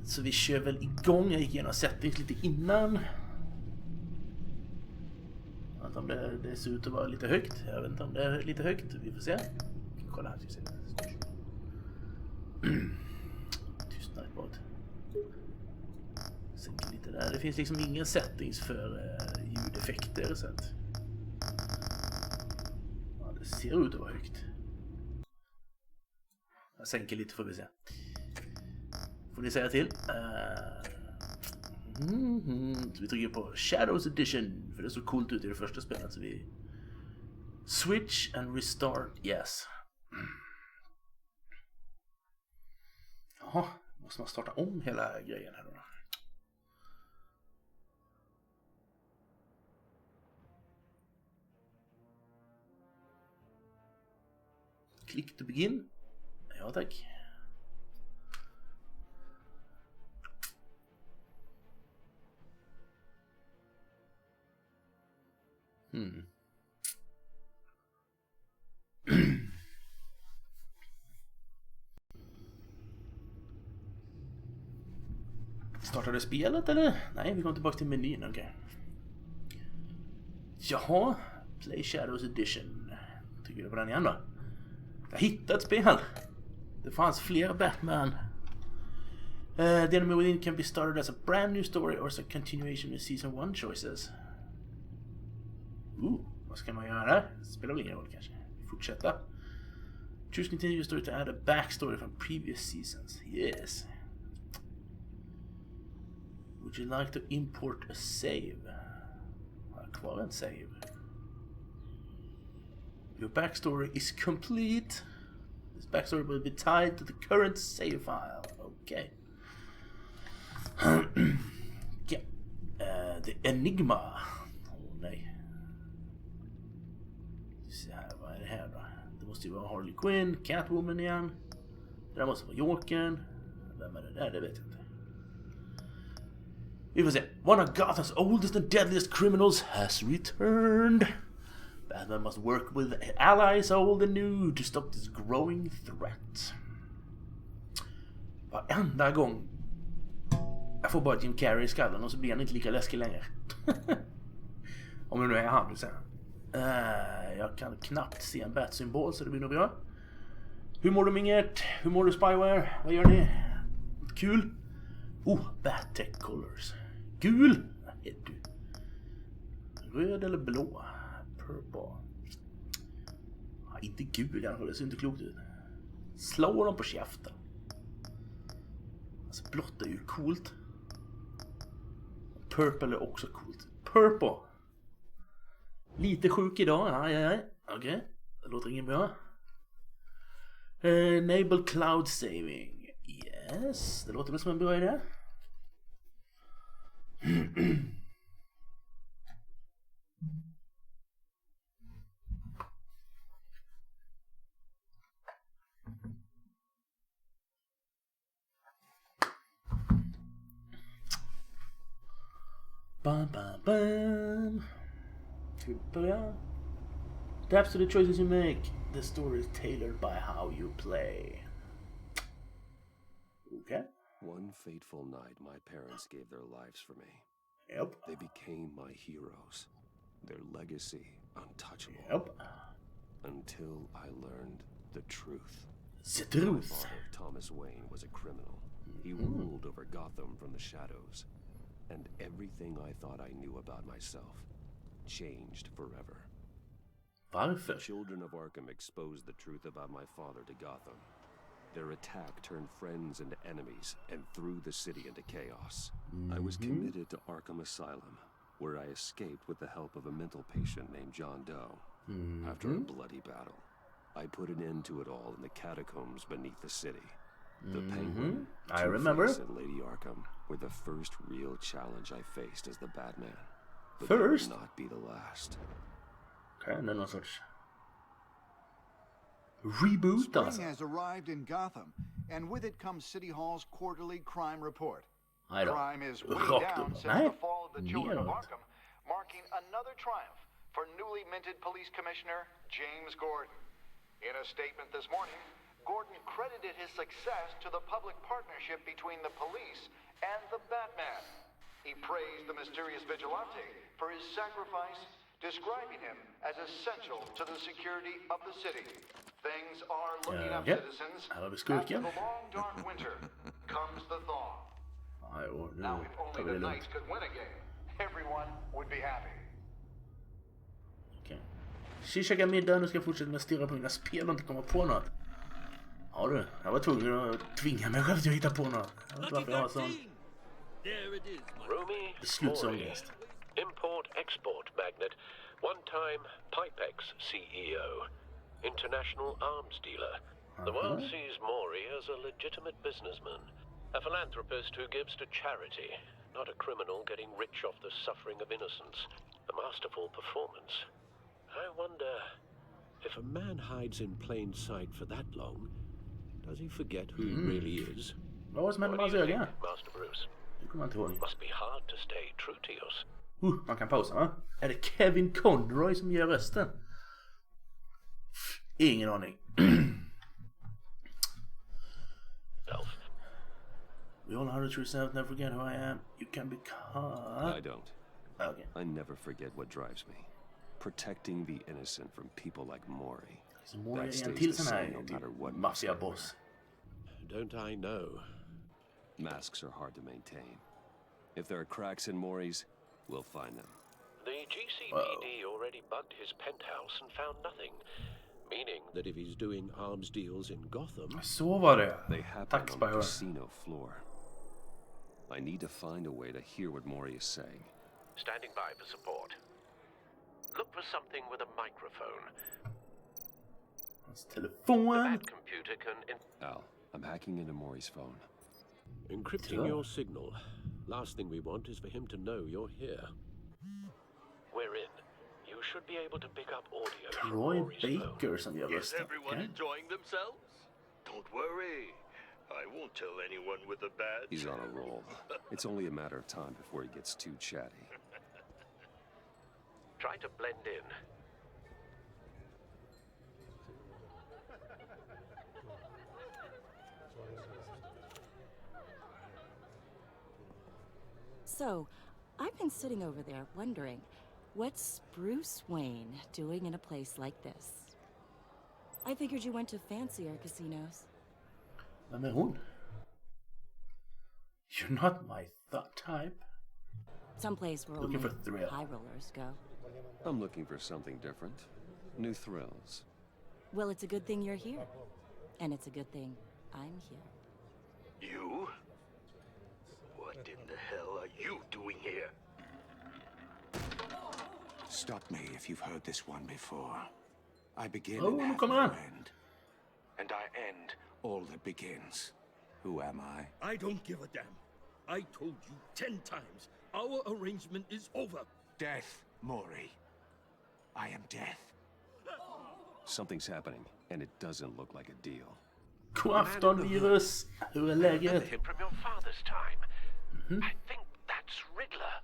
Så vi kör väl igång. Jag gick igenom settings lite innan. Att om det ser ut att vara lite högt. Jag vet inte om det är lite högt. Vi får se. Kolla här. Tystnad ett bad. Sänker lite där. Det finns liksom ingen settings för ljudeffekter. Så att... ja, det ser ut att vara högt. Jag sänker lite får vi se. Får ni säga till. Så vi trycker på Shadows Edition. För det såg coolt ut i det första spelet. Så vi switch and restart. Yes. Jaha. Måste man starta om hela grejen här då? Click to begin. Ja tack. Startade spelet eller? Nej, vi kommer tillbaka till menyn, okej. Okay. Jaha, Play Shadows Edition. Tycker du på den igen då? Jag hittade ett spel. Det fanns fler Batman. The enemy within can be started as a brand new story or as a continuation with season 1 choices. Vad ska man göra? Spelar väl ingen roll kanske. Fortsätta. Choose continue story to add a backstory from previous seasons. Yes. Would you like to import a save? Kvar en save. Your backstory is complete. This backstory will be tied to the current save file. Okay. The Enigma. Nej. Så här, vad är det här då? Det måste ju vara Harley Quinn, Catwoman igen. Det där måste vara Jokern. Vem är det där? Det vet jag inte. Vi får se. One of Gotham's oldest and deadliest criminals has returned. Batman must work with allies old and new to stop this growing threat. Varenda gång jag får bara Jim Carrey i skallen och så blir han inte lika läskig längre. Om det nu är han, du säger. Jag kan knappt se en bat-symbol så det blir nog bra. Hur mår du Mingert? Hur mår du Spyware? Vad gör ni? Kul? Bat-tech colors. Gul? Är du? Röd eller blå? Purple. Inte gul i alla fall, det ser inte klokt ut. Slå dem på käften. Alltså blått är ju coolt. Purple är också coolt. Purple. Lite sjuk idag. Okej. Det låter ingen bra. Enable cloud saving. Yes. Det låter väl som en bra idé. Bam, bam, bam. Ska vi börja? Adapts to the choices you make. The story is tailored by how you play. Okay. One fateful night, my parents gave their lives for me. Yep. They became my heroes. Their legacy untouchable. Yep. Until I learned the truth. The truth. My father, Thomas Wayne, was a criminal. He ruled over Gotham from the shadows. And everything I thought I knew about myself changed forever. Varför? The children of Arkham exposed the truth about my father to Gotham. Their attack turned friends into enemies and threw the city into chaos. I was committed to Arkham Asylum, where I escaped with the help of a mental patient named John Doe. After a bloody battle, I put an end to it all in the catacombs beneath the city. The Penguin, I remember. Two-Face, and Lady Arkham were the first real challenge I faced as the Batman. But First? they would not be the last. Okay, någon sorts reboot Spring alltså. has arrived in Gotham, and with it comes City Hall's quarterly crime report. Nej då. Crime is way Rakt down upp. since Nej. the fall of the children of Neråt. Arkham, marking another triumph for newly minted police commissioner James Gordon. In a statement this morning, Gordon credited his success to the public partnership between the police and the Batman. He praised the mysterious vigilante for his sacrifice, describing him as essential to the security of the city. Things are looking up, citizens. After the long, dark winter comes the thaw. Now, if only the Knights could win a game, everyone would be happy. Okej. Käka middag, nu ska jag fortsätta med att stirra på mina spel och inte komma på något. Ja du, jag var tvungen att tvinga mig själv till att hitta på något. Jag vet inte varför jag har sån beslutsångest. Import-export magnate, one-time Pipex CEO, international arms dealer. The world sees Maury as a legitimate businessman, a philanthropist who gives to charity, not a criminal getting rich off the suffering of innocence. A masterful performance. I wonder, if a man hides in plain sight for that long, does he forget who he really is? Vad var det som hände med hans öga? Master Bruce? Det kommer jag inte ihåg. Must be hard to stay true to yours. Man kan pausa, va? Är det Kevin Conroy som gör rösten? Ingen aning. We all know to yourself, never forget who I am. You can be caught. I don't. Okay. I never forget what drives me. Protecting the innocent from people like Maury. Så Maury är en till sån här maffiaboss. Don't I know? Masks are hard to maintain. If there are cracks in Maury's, we'll find them. The GCPD already bugged his penthouse and found nothing. Meaning that if he's doing arms deals in Gotham... Så var det. They happen on the casino floor. I need to find a way to hear what Maury is saying. Standing by for support. Look for something with a microphone. Hans telefon. That computer can... Al, I'm hacking into Maury's phone. Encrypting your signal. Last thing we want is for him to know you're here. We're in. You should be able to pick up audio from Roy Maury's Baker phone. som gör Is rösten. everyone enjoying themselves? Don't worry. I won't tell anyone with a badge. He's on a roll. It's only a matter of time before he gets too chatty. Try to blend in. So, I've been sitting over there wondering, what's Bruce Wayne doing in a place like this? I figured you went to fancier casinos. Vem är hon? You're not my type. Someplace where Looking only for thrill. high rollers go. I'm looking for something different. New thrills. Well, it's a good thing you're here. And it's a good thing I'm here. You? What in the hell are you doing here? Stop me if you've heard this one before. I begin Oh, and have come no on. end. And I end all that begins. Who am I? I don't give a damn. I told you 10 times. Our arrangement is over. Death, Maury. I am death. Something's happening, and it doesn't look like a deal. God afton, virus. Hur är läget? Remember him from your father's time. I think that's Riddler.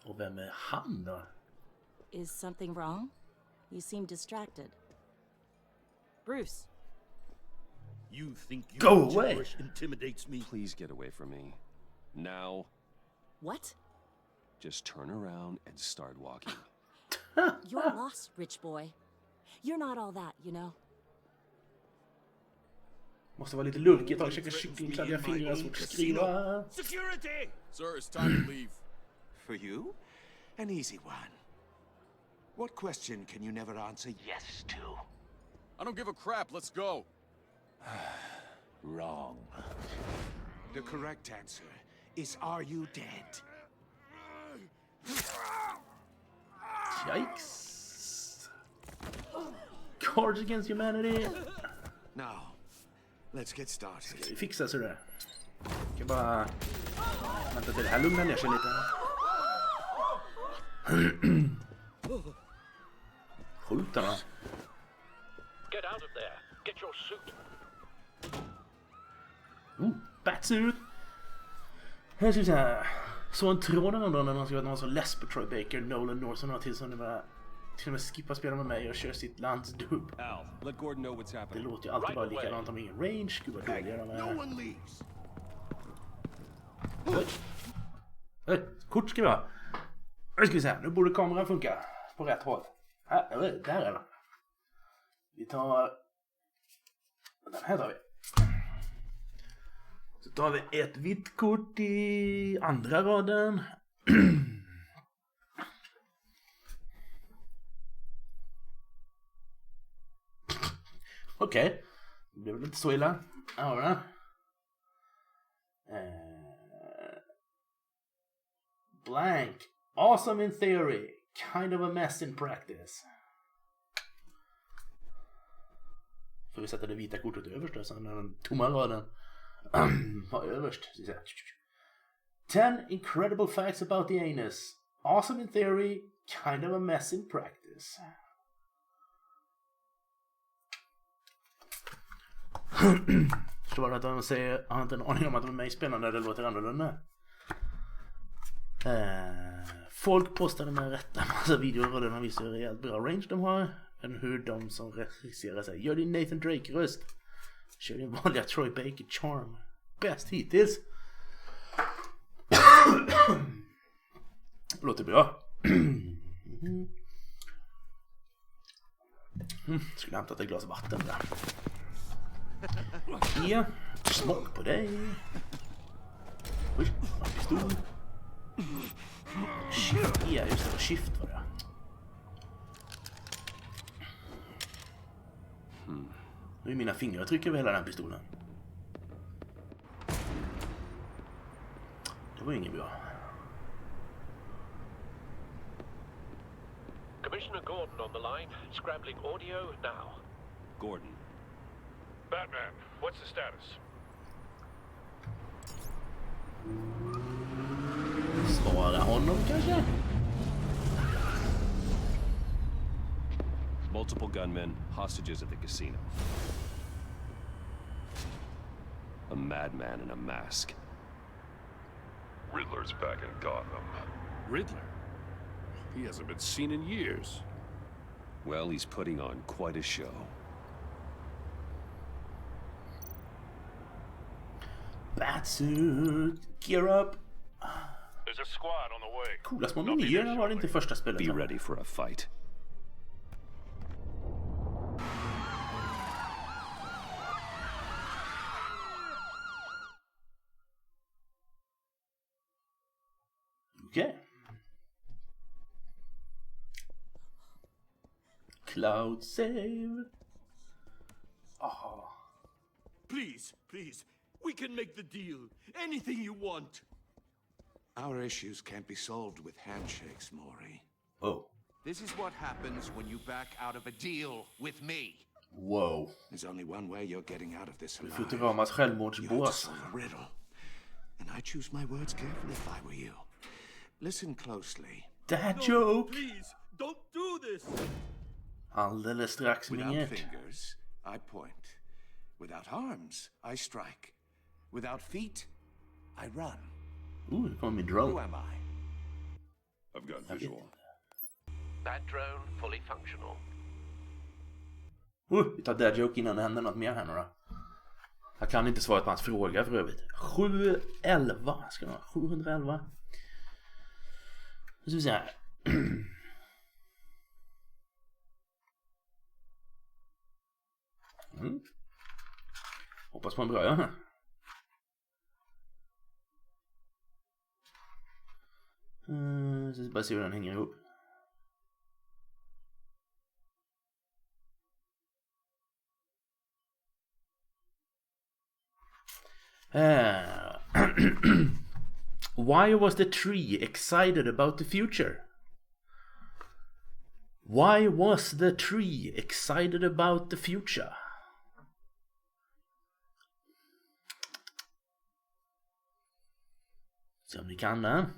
Och vem är han då? Is something wrong? You seem distracted. Bruce. You think you Go away. gibberish intimidates me? Please get away from me. Now, What? just turn around and start walking. You're lost, rich boy. You're not all that, you know. Måste vara lite lurkigt att käka kycklingkladdiga fingrar, svårt att skriva. Security! Sir, it's time to leave. For you? An easy one. What question can you never answer yes to? I don't give a crap. Let's go. Wrong. The correct answer is, are you dead? Yikes. Cards Against Humanity. Now, let's get started. Vi fixar så där. Jag kan bara vänta till det här lugnar ner sig lite. Skjuta då. Get out of there. Get your suit. Batsuit. Här ska vi säga. Så en tråd om då när man ska vara någon så less på Troy Baker, Nolan North och några till som det var till och med skippa spela med mig och kör sitt landsdubb. Al, let Gordon know what's Det happening. låter ju alltid bara likadant om ingen range. Gud vad dåliga de är. one leaves. Kort ska vi ha. Nu ska vi se. Nu borde kameran funka på rätt håll. Här, där är den. Vi tar... Den här tar vi. Så tar vi ett vitt kort i andra raden. Okej. Det blev väl inte så illa. Här har vi den. Blank. Awesome in theory. Kind of a mess in practice. Får vi sätta det vita kortet överst då, så när den tomma raden var överst. 10 incredible facts about the anus. Awesome in theory. Kind of a mess in practice. Förstår att de säger, jag har inte en aning om att de är mig spännande, det låter annorlunda. Folk postade med rätta massa videor och den visar hur rejält bra range de har. Men hur de som regisserar sig gör din Nathan Drake-röst. Kör din vanliga Troy Baker charm. Bäst hittills. Låter bra. Skulle hämtat ett glas vatten där. Ja, smak på dig. Oj, en pistol. Shift, ja just det, var shift var det. Nu är mina fingeravtryck över hela den pistolen. Det var inget bra. Commissioner Gordon on the line. Scrambling audio now. Gordon. Batman, what's the status? Svara honom kanske? Multiple gunmen, hostages at the casino. A madman in a mask. Riddler's back in Gotham. Riddler? He hasn't been seen in years. Well, he's putting on quite a show. Batsuit, gear up. There's a squad on the way. Coola små menyer var det inte i första spelet. Be ready for a fight. Okej. Cloud save. Aha. Please, please. We can make the deal. Anything you want. Our issues can't be solved with handshakes, Maury. Oh. This is what happens when you back out of a deal with me. Wow. There's only one way you're getting out of this alive. Futuramas You have to självmordsbås. solve a riddle. And I choose my words carefully if I were you. Listen closely. That No, joke. please, don't do this. Alldeles strax Without minget. fingers, I point. Without arms, I strike. Without feet, I run. Nu kommer min Who drone. am I? I've got Jag vet visual. inte. That drone fully functional. Vi tar that joke innan det händer något mer här nu då. Jag kan inte svara på hans fråga för övrigt. 711 ska det vara. 711. Nu ska vi se här. Hoppas på en bra ja. Så bara se hur den hänger ihop. Why was the tree excited about the future? Why was the tree excited about the future? Se om ni kan det.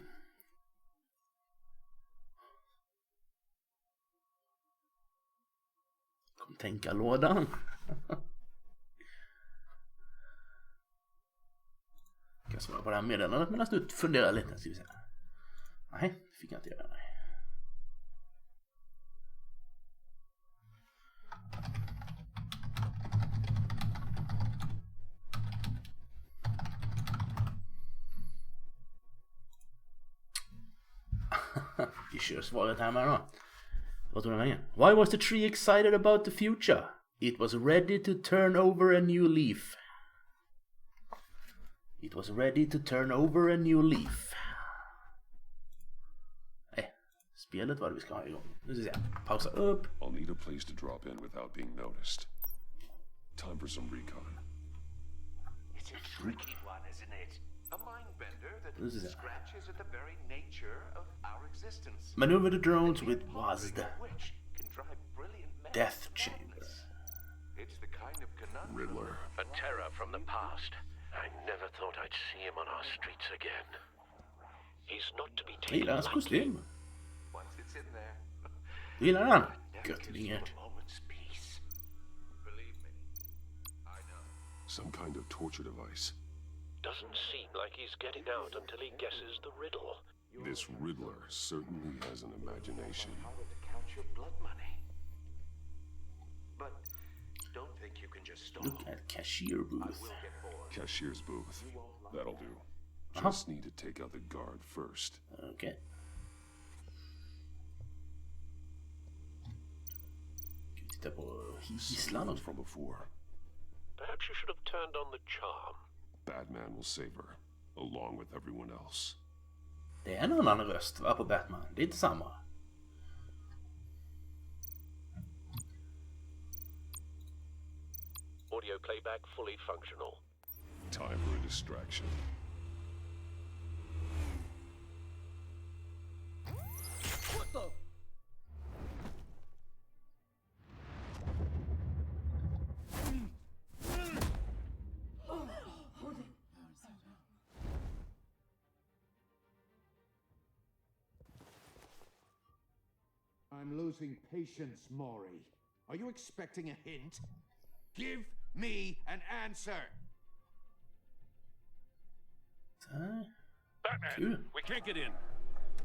Kom tänka lådan. Jag kan svara på det här meddelandet medan du funderar lite. Nej, det fick jag inte göra. Nej. Vi kör svaret här med då. Vad tror du? Why was the tree excited about the future? It was ready to turn over a new leaf. It was ready to turn over a new leaf. Nej, spelet var det vi ska ha igång. Nu ska vi se. Pausa upp. I'll need a place to drop in without being noticed. Time for some recon. It's a tricky one, isn't it? A mind bender that scratches at the very nature of our existence. Maneuver the drones with WASD. Which can drive brilliant men. Death chamber. It's the kind of conundrum. Riddler. A terror from the past. I never thought I'd see him on our streets again. He's not to be Jag gillar hans taken lightly. kostym. Once it's in there. Du gillar han? Gött, inget. Some kind of torture device. Doesn't seem like he's getting out until he guesses the riddle. This Riddler certainly has an imagination. To count your blood money. But don't think you can just stop. Look at cashier booth. Cashier's booth. That'll do. Just need to take out the guard first. Okay. Ska vi titta på gisslan också? From before. Perhaps you should have turned on the charm. Batman will save her, along with everyone else. Det är en annan röst va, på Batman. Det är inte samma. Audio playback fully functional. Time for a distraction. What the? I'm losing patience, Maury. Are you expecting a hint? Give me an answer! Batman, Cool. we can't get in.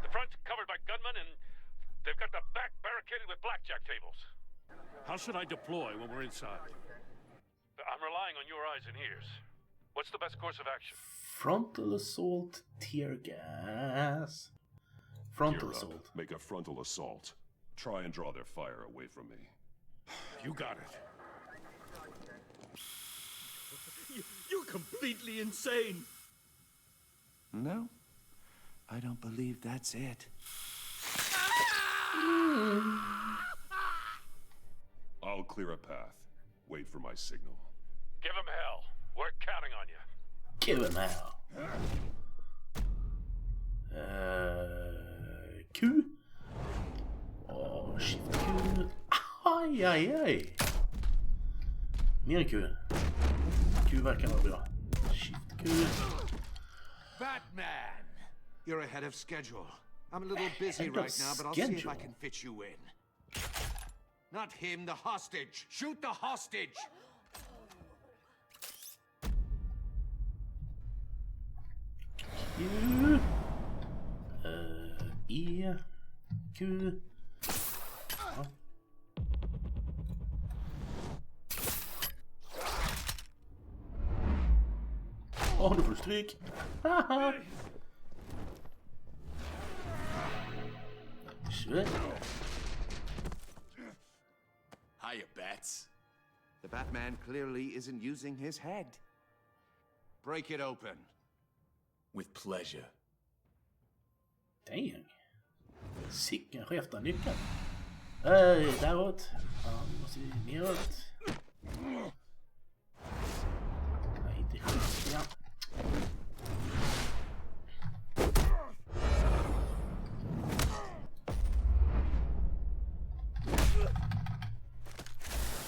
The front's covered by gunmen and they've got the back barricaded with blackjack tables. How should I deploy when we're inside? I'm relying on your eyes and ears. What's the best course of action? Frontal assault, tear gas. Frontal Gear up. assault. Make a frontal assault. Try and draw their fire away from me. You got it. You're completely insane. No, I don't believe that's it. I'll clear a path. Wait for my signal. Give him hell. We're counting on you. Give him hell. Q. Oh, shift Q. Aj, aj, aj. Mer Q. Q verkar vara bra. Shift Q. Batman! You're ahead of schedule. I'm a little busy right now, but I'll see if I can fit you in. Not him, the hostage! Shoot the hostage! Q. E. Q. Ja. Åh, nu får du stryk. Haha. Shit. Hiya, Bats. The Batman clearly isn't using his head. Break it open. With pleasure. Dang. Sicken skefta nyckeln. Däråt. Ja, nu måste vi neråt. Nej, inte skit. Ja.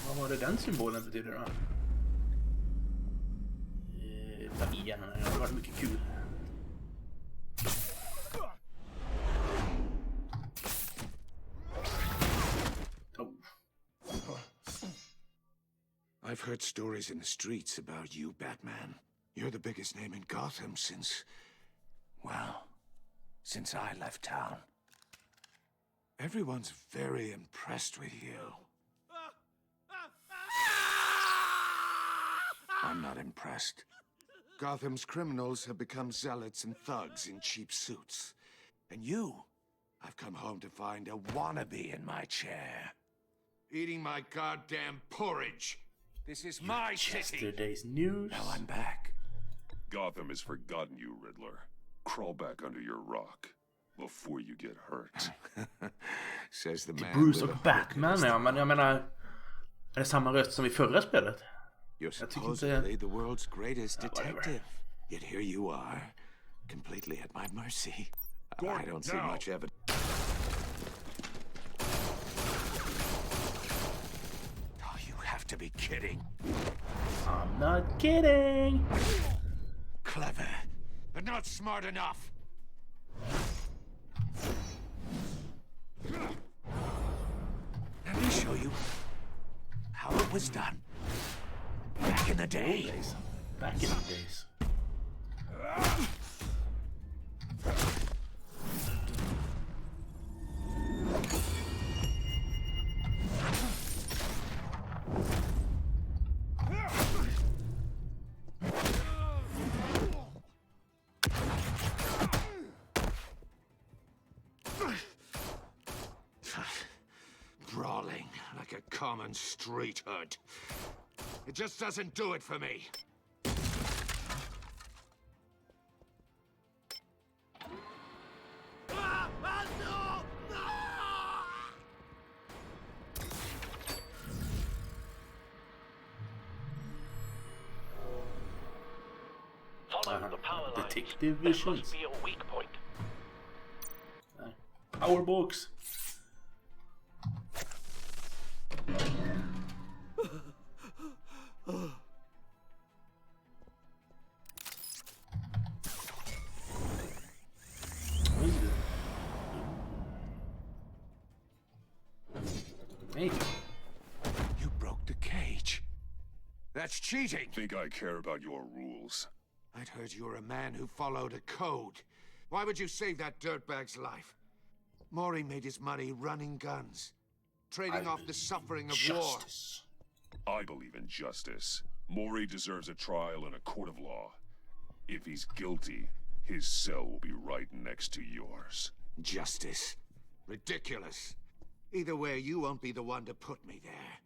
Vad var det den symbolen betyder då? Ta igen den. Det har varit mycket kul. I've heard stories in the streets about you, Batman. You're the biggest name in Gotham since... well, since I left town. Everyone's very impressed with you. I'm not impressed. Gotham's criminals have become zealots and thugs in cheap suits. And you, I've come home to find a wannabe in my chair, eating my goddamn porridge. This is my city. Yesterday's news. Now I'm back. Gotham has forgotten you, Riddler. Crawl back under your rock before you get hurt. Says the man Bruce with och a Batman, ja, men jag menar, är det samma röst som i förra spelet? You're Jag tycker supposedly inte... the world's greatest whatever. detective. Yet here you are, completely at my mercy. Gordon, I don't see now. much evidence. Oh, you have to be kidding. I'm not kidding! Clever, but not smart enough. Let me show you how it was done back in the day. Back in the days. Brawling like a common street hood. It just doesn't do it for me. Follow the power lines. Detective That visions. must be a weak point. Powerbox. Hey. You broke the cage. That's cheating. Think I care about your rules? I'd heard you were a man who followed a code. Why would you save that dirtbag's life? Maury made his money running guns, trading off the suffering of war. Justice. I believe in justice. Maury deserves a trial in a court of law. If he's guilty, his cell will be right next to yours. Justice. Ridiculous. Either way, you won't be the one to put me there.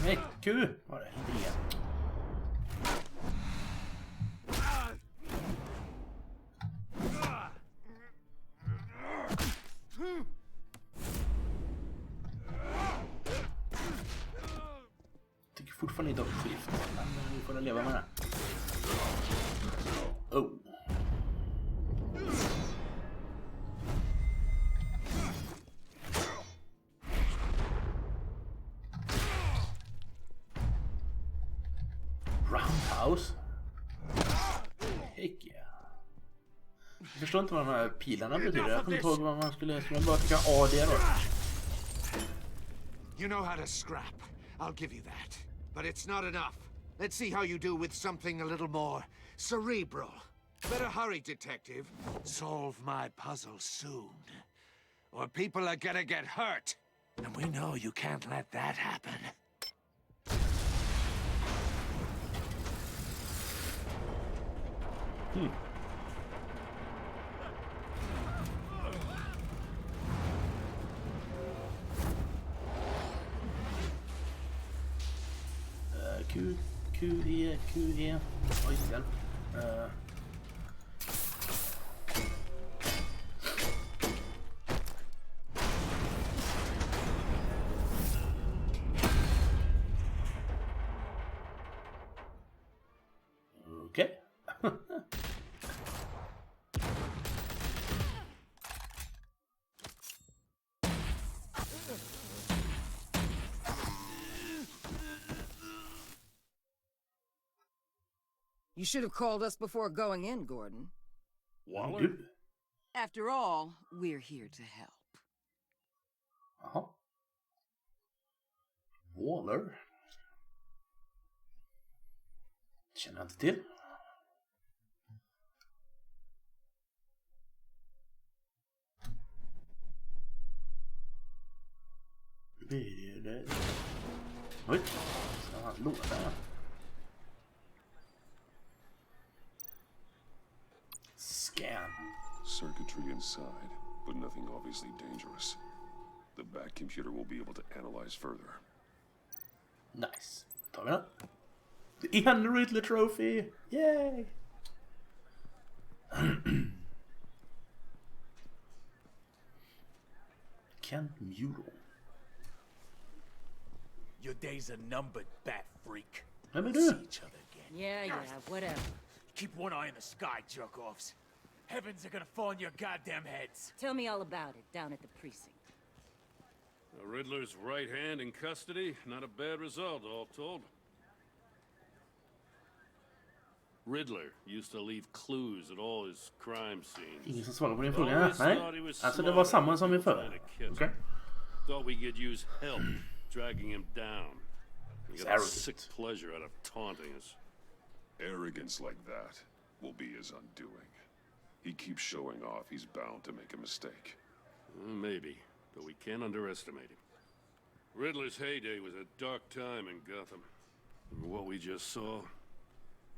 Nej, kul! Var det inte igen? Tycker fortfarande inte om skift, men vi får leva med det. Oh. Roundhouse. Heck ja. Jag förstår inte vad de här pilarna betyder. Jag kommer inte ihåg vad man skulle... Skulle man bara trycka A det då? You know how to scrap. I'll give you that. But it's not enough. Let's see how you do with something a little more cerebral. Better hurry, detective. Solve my puzzle soon. Or people are gonna get hurt. And we know you can't let that happen. Q, E. Oj, hjälp. Okej. You should have called us before going in, Gordon. Waller? After all, we're here to help. Jaha. Waller. Känner jag inte till. Blir det... Oj, ska han låda? inside, but nothing obviously dangerous. The back computer will be able to analyze further. Nice. Tar vi den. The Ian Riddler Trophy! Yay! Ken Muro. Your days are numbered, bat freak. Vem är See du? each other again. Yeah, whatever. Keep one eye in the sky, jerk-offs. Heavens are gonna fall on your goddamn heads. Tell me all about it down at the precinct. The Riddler's right hand in custody. Not a bad result, all told. Riddler used to leave clues at all his crime scenes. Ingen som svarar på din fråga? Nej. Alltså det var samma som i förra. Okej. Thought we could use help dragging him down. He got a sick pleasure out of taunting us. Arrogance like that will be his undoing. He keeps showing off he's bound to make a mistake. Maybe, but we can't underestimate him. Riddler's heyday was a dark time in Gotham. And what we just saw,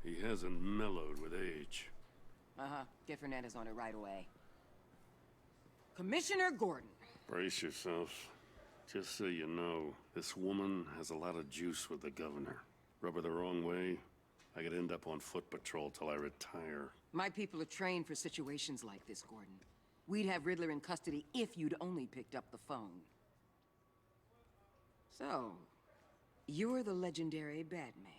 he hasn't mellowed with age. Get Fernandez on it right away. Commissioner Gordon. Brace yourselves. Just so you know, this woman has a lot of juice with the governor. Rub her the wrong way, I could end up on foot patrol till I retire. My people are trained for situations like this, Gordon. We'd have Riddler in custody if you'd only picked up the phone. So, you're the legendary Batman.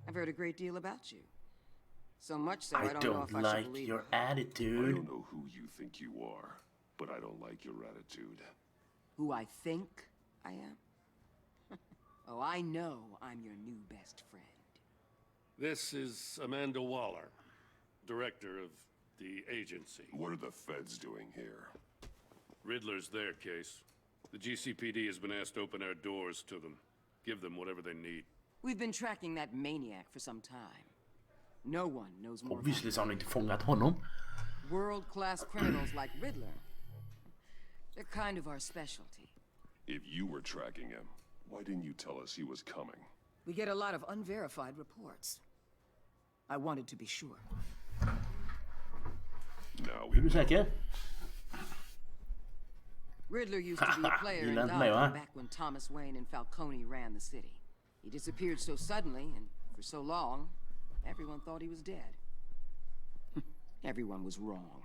I've heard a great deal about you. So much so I don't know if I should like believe your it. attitude. I don't know who you think you are, but I don't like your attitude. Who I think I am? Oh, I know I'm your new best friend. This is Amanda Waller, director of the agency. What are the feds doing here? Riddler's their case. The GCPD has been asked to open our doors to them. Give them whatever they need. We've been tracking that maniac for some time. No one knows more Obviously så har about han inte fångat honom. world-class criminals like Riddler. They're kind of our specialty. If you were tracking him, why didn't you tell us he was coming? We get a lot of unverified reports. I wanted to be sure. Now Är du we säker? Riddler used to be a player in Gillar inte Gotham mig, va? back when Thomas Wayne and Falcone ran the city. He disappeared so suddenly and for so long, everyone thought he was dead. Everyone was wrong.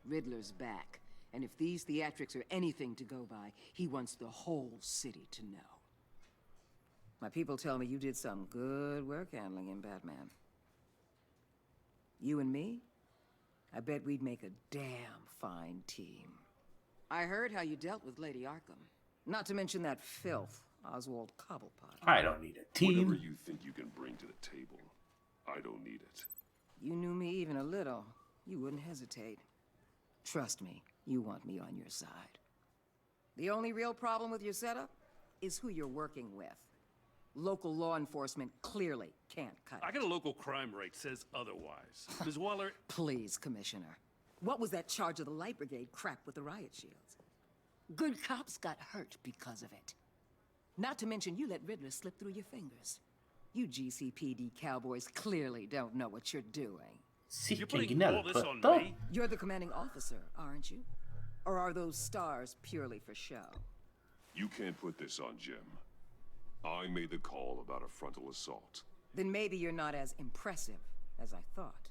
Riddler's back, and if these theatrics are anything to go by, he wants the whole city to know. My people tell me you did some good work handling him, Batman. You and me? I bet we'd make a damn fine team. I heard how you dealt with Lady Arkham. Not to mention that filth, Oswald Cobblepot. I don't need a whatever team. you think you can bring to the table, I don't need it. You knew me even a little, you wouldn't hesitate. Trust me, you want me on your side. The only real problem with your setup is who you're working with. Local law enforcement clearly can't cut I it. got a local crime rate says otherwise. Ms. Waller, Please, Commissioner. What was that charge of the Light Brigade crap with the riot shields? Good cops got hurt because of it. Not to mention you let Riddler slip through your fingers. You GCPD cowboys clearly don't know what you're doing. you're Sicken putting all this on gnällpötta. me? You're the commanding officer, aren't you? Or are those stars purely for show? You can't put this on Jim. I made the call about a frontal assault. Then maybe you're not as impressive as I thought.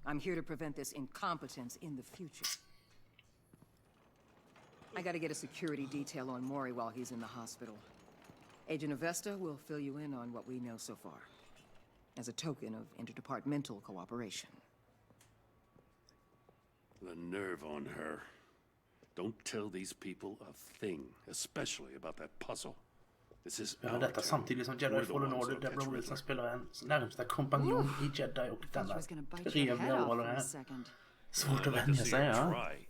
I'm here to prevent this incompetence in the future. I gotta get a security detail on Maury while he's in the hospital. Agent Avesta will fill you in on what we know so far, as a token of interdepartmental cooperation. The nerve on her. Don't tell these people a thing, especially about that puzzle. This is Ja, our detta turn. samtidigt som Jedi We're the Fallen ones Order, that'll där catch Bror Riddler. spelar en närmsta kompanjon i Jedi och I denna was gonna bite your trevliga head off roll for a här. second. Svårt att I'd like to vänja see sig, her ja. try.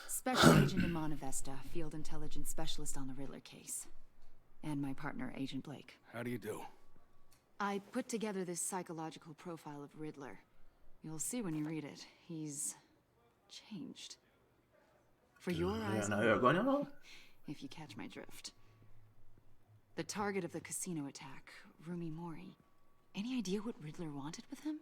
Special Agent Iman Avesta, Field Intelligence Specialist on the Riddler case. And my partner, Agent Blake. How do you do? I put together this psychological profile of Riddler. You'll see when you read it. He's changed. For your eyes Gröna only, ögon, ja. if you catch my drift. The target of the casino attack, Rumi Mori. Any idea what Riddler wanted with him?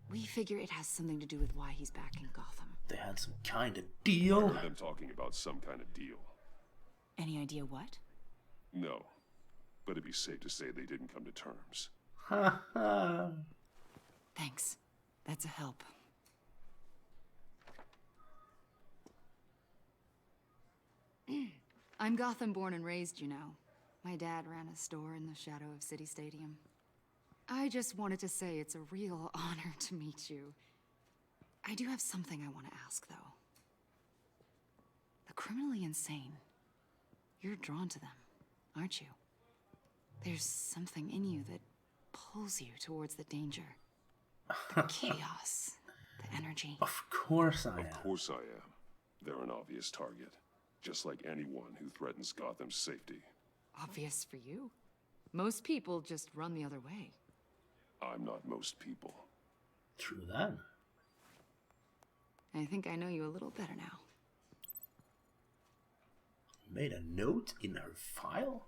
We figure it has something to do with why he's back in Gotham. They had some kind of deal. I heard them talking about some kind of deal. Any idea what? No, but it'd be safe to say they didn't come to terms. Ha ha. Thanks. That's a help. I'm Gotham born and raised, you know. My dad ran a store in the shadow of City Stadium. I just wanted to say it's a real honor to meet you. I do have something I want to ask, though. The criminally insane. You're drawn to them, aren't you? There's something in you that pulls you towards the danger. The chaos. The energy. Of course I am. Of course I am. They're an obvious target. Just like anyone who threatens Gotham's safety. Obvious for you. Most people just run the other way. I'm not most people. True that. I think I know you a little better now. Made a note in her file?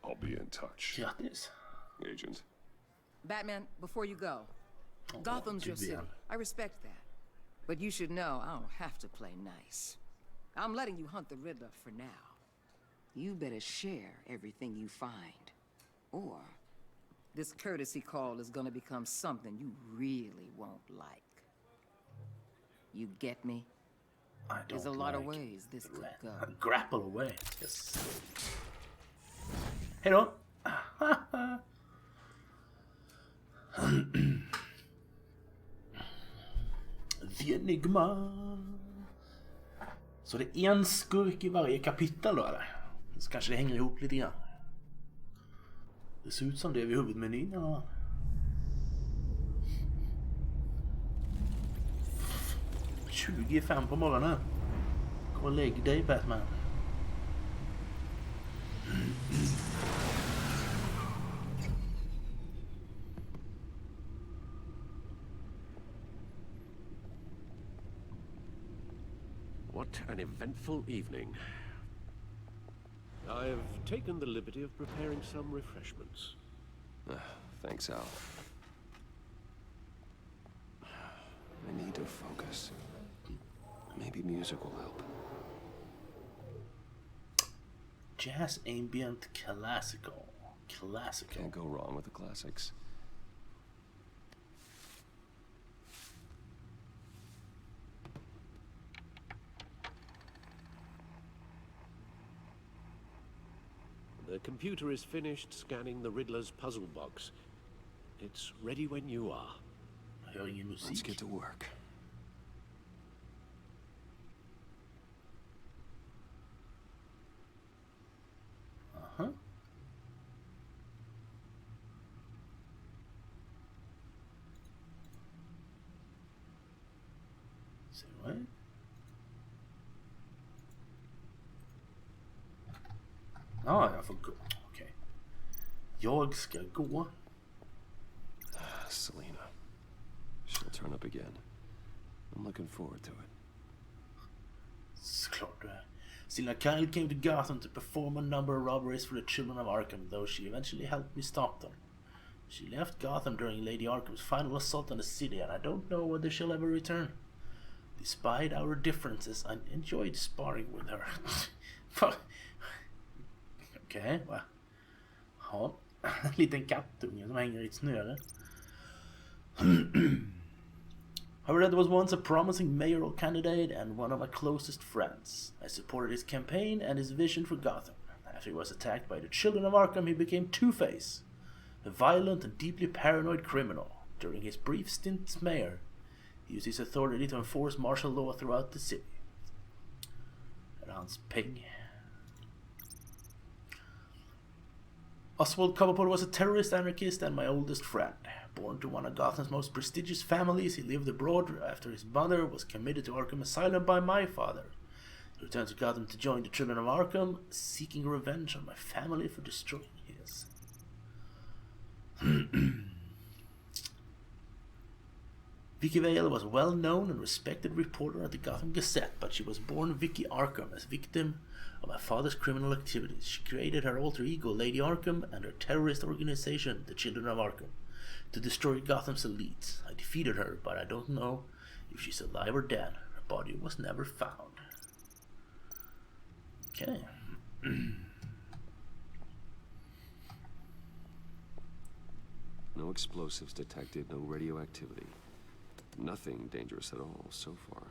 I'll be in touch. Grattis. Agent. Batman, before you go, Gotham's your city. I respect that. But you should know I don't have to play nice. I'm letting you hunt the Riddler for now. You better share everything you find. Or this courtesy call is gonna become something you really won't like. You get me? There's a lot of ways this could go. Grapple away. Yes. Hej då. The Enigma. Så det är en skurk i varje kapitel då, eller? Så kanske det hänger ihop lite grann. Det ser ut som det vid huvudmenyn, eller? 25 på morgonen. Kom och lägg dig, Batman. What an eventful evening. I've taken the liberty of preparing some refreshments. Thanks, Al. I need to focus. Maybe music will help. Jazz, ambient, classical. Classical. Can't go wrong with the classics. The computer is finished scanning the Riddler's puzzle box. It's ready when you are. Let's get to work. Uh-huh. Say what? Ja, jag får gå. Okej. Jag ska gå. Selena. She'll turn up again. I'm looking forward to it. Såklart du är. Selena Kyle came to Gotham to perform a number of robberies for the children of Arkham, though she eventually helped me stop them. She left Gotham during Lady Arkham's final assault on the city, and I don't know whether she'll ever return. Despite our differences, I enjoyed sparring with her. Okej, va? Ja, en liten kattunge som hänger i ett snöre. However, was once a promising mayoral candidate and one of my closest friends. I supported his campaign and his vision for Gotham. After he was attacked by the children of Arkham, he became Two-Face, a violent and deeply paranoid criminal. During his brief stint as mayor, he used his authority to enforce martial law throughout the city. And hans peng. Oswald Cobblepot was a terrorist anarchist and my oldest friend. Born to one of Gotham's most prestigious families, he lived abroad after his mother was committed to Arkham Asylum by my father. He returned to Gotham to join the Children of Arkham, seeking revenge on my family for destroying his. Vicky Vale was a well-known and respected reporter at the Gotham Gazette, but she was born Vicky Arkham as victim of my father's criminal activities. She created her alter ego, Lady Arkham, and her terrorist organization, the Children of Arkham. to destroy Gotham's elites. I defeated her, but I don't know if she's alive or dead. Her body was never found. Okay. No explosives detected, no radioactivity. Nothing dangerous at all so far.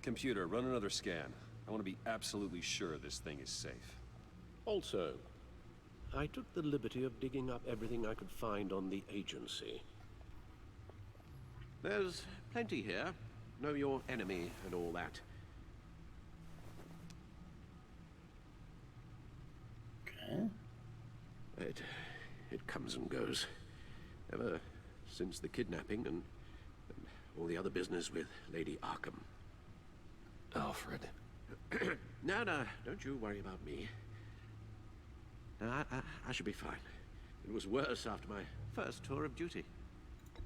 Computer, run another scan. I want to be absolutely sure this thing is safe. Also, I took the liberty of digging up everything I could find on the agency. There's plenty here. Know your enemy and all that. Okay. It comes and goes. Ever since the kidnapping and all the other business with Lady Arkham. Alfred. No, don't you worry about me. No, I should be fine. It was worse after my first tour of duty.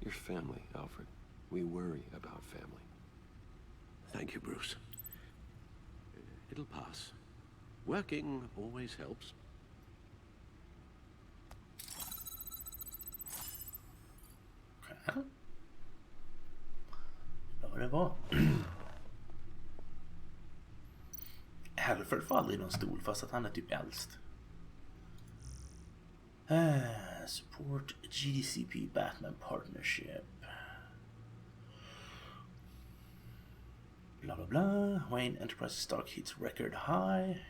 Your family, Alfred. We worry about family. Thank you, Bruce. It'll pass. Working always helps. Okay. Vad det var. Alfred faller i någon stol fast att han är typ äldst. Support GDCP Batman partnership. Blah blah blah. Wayne Enterprises stock hits record high.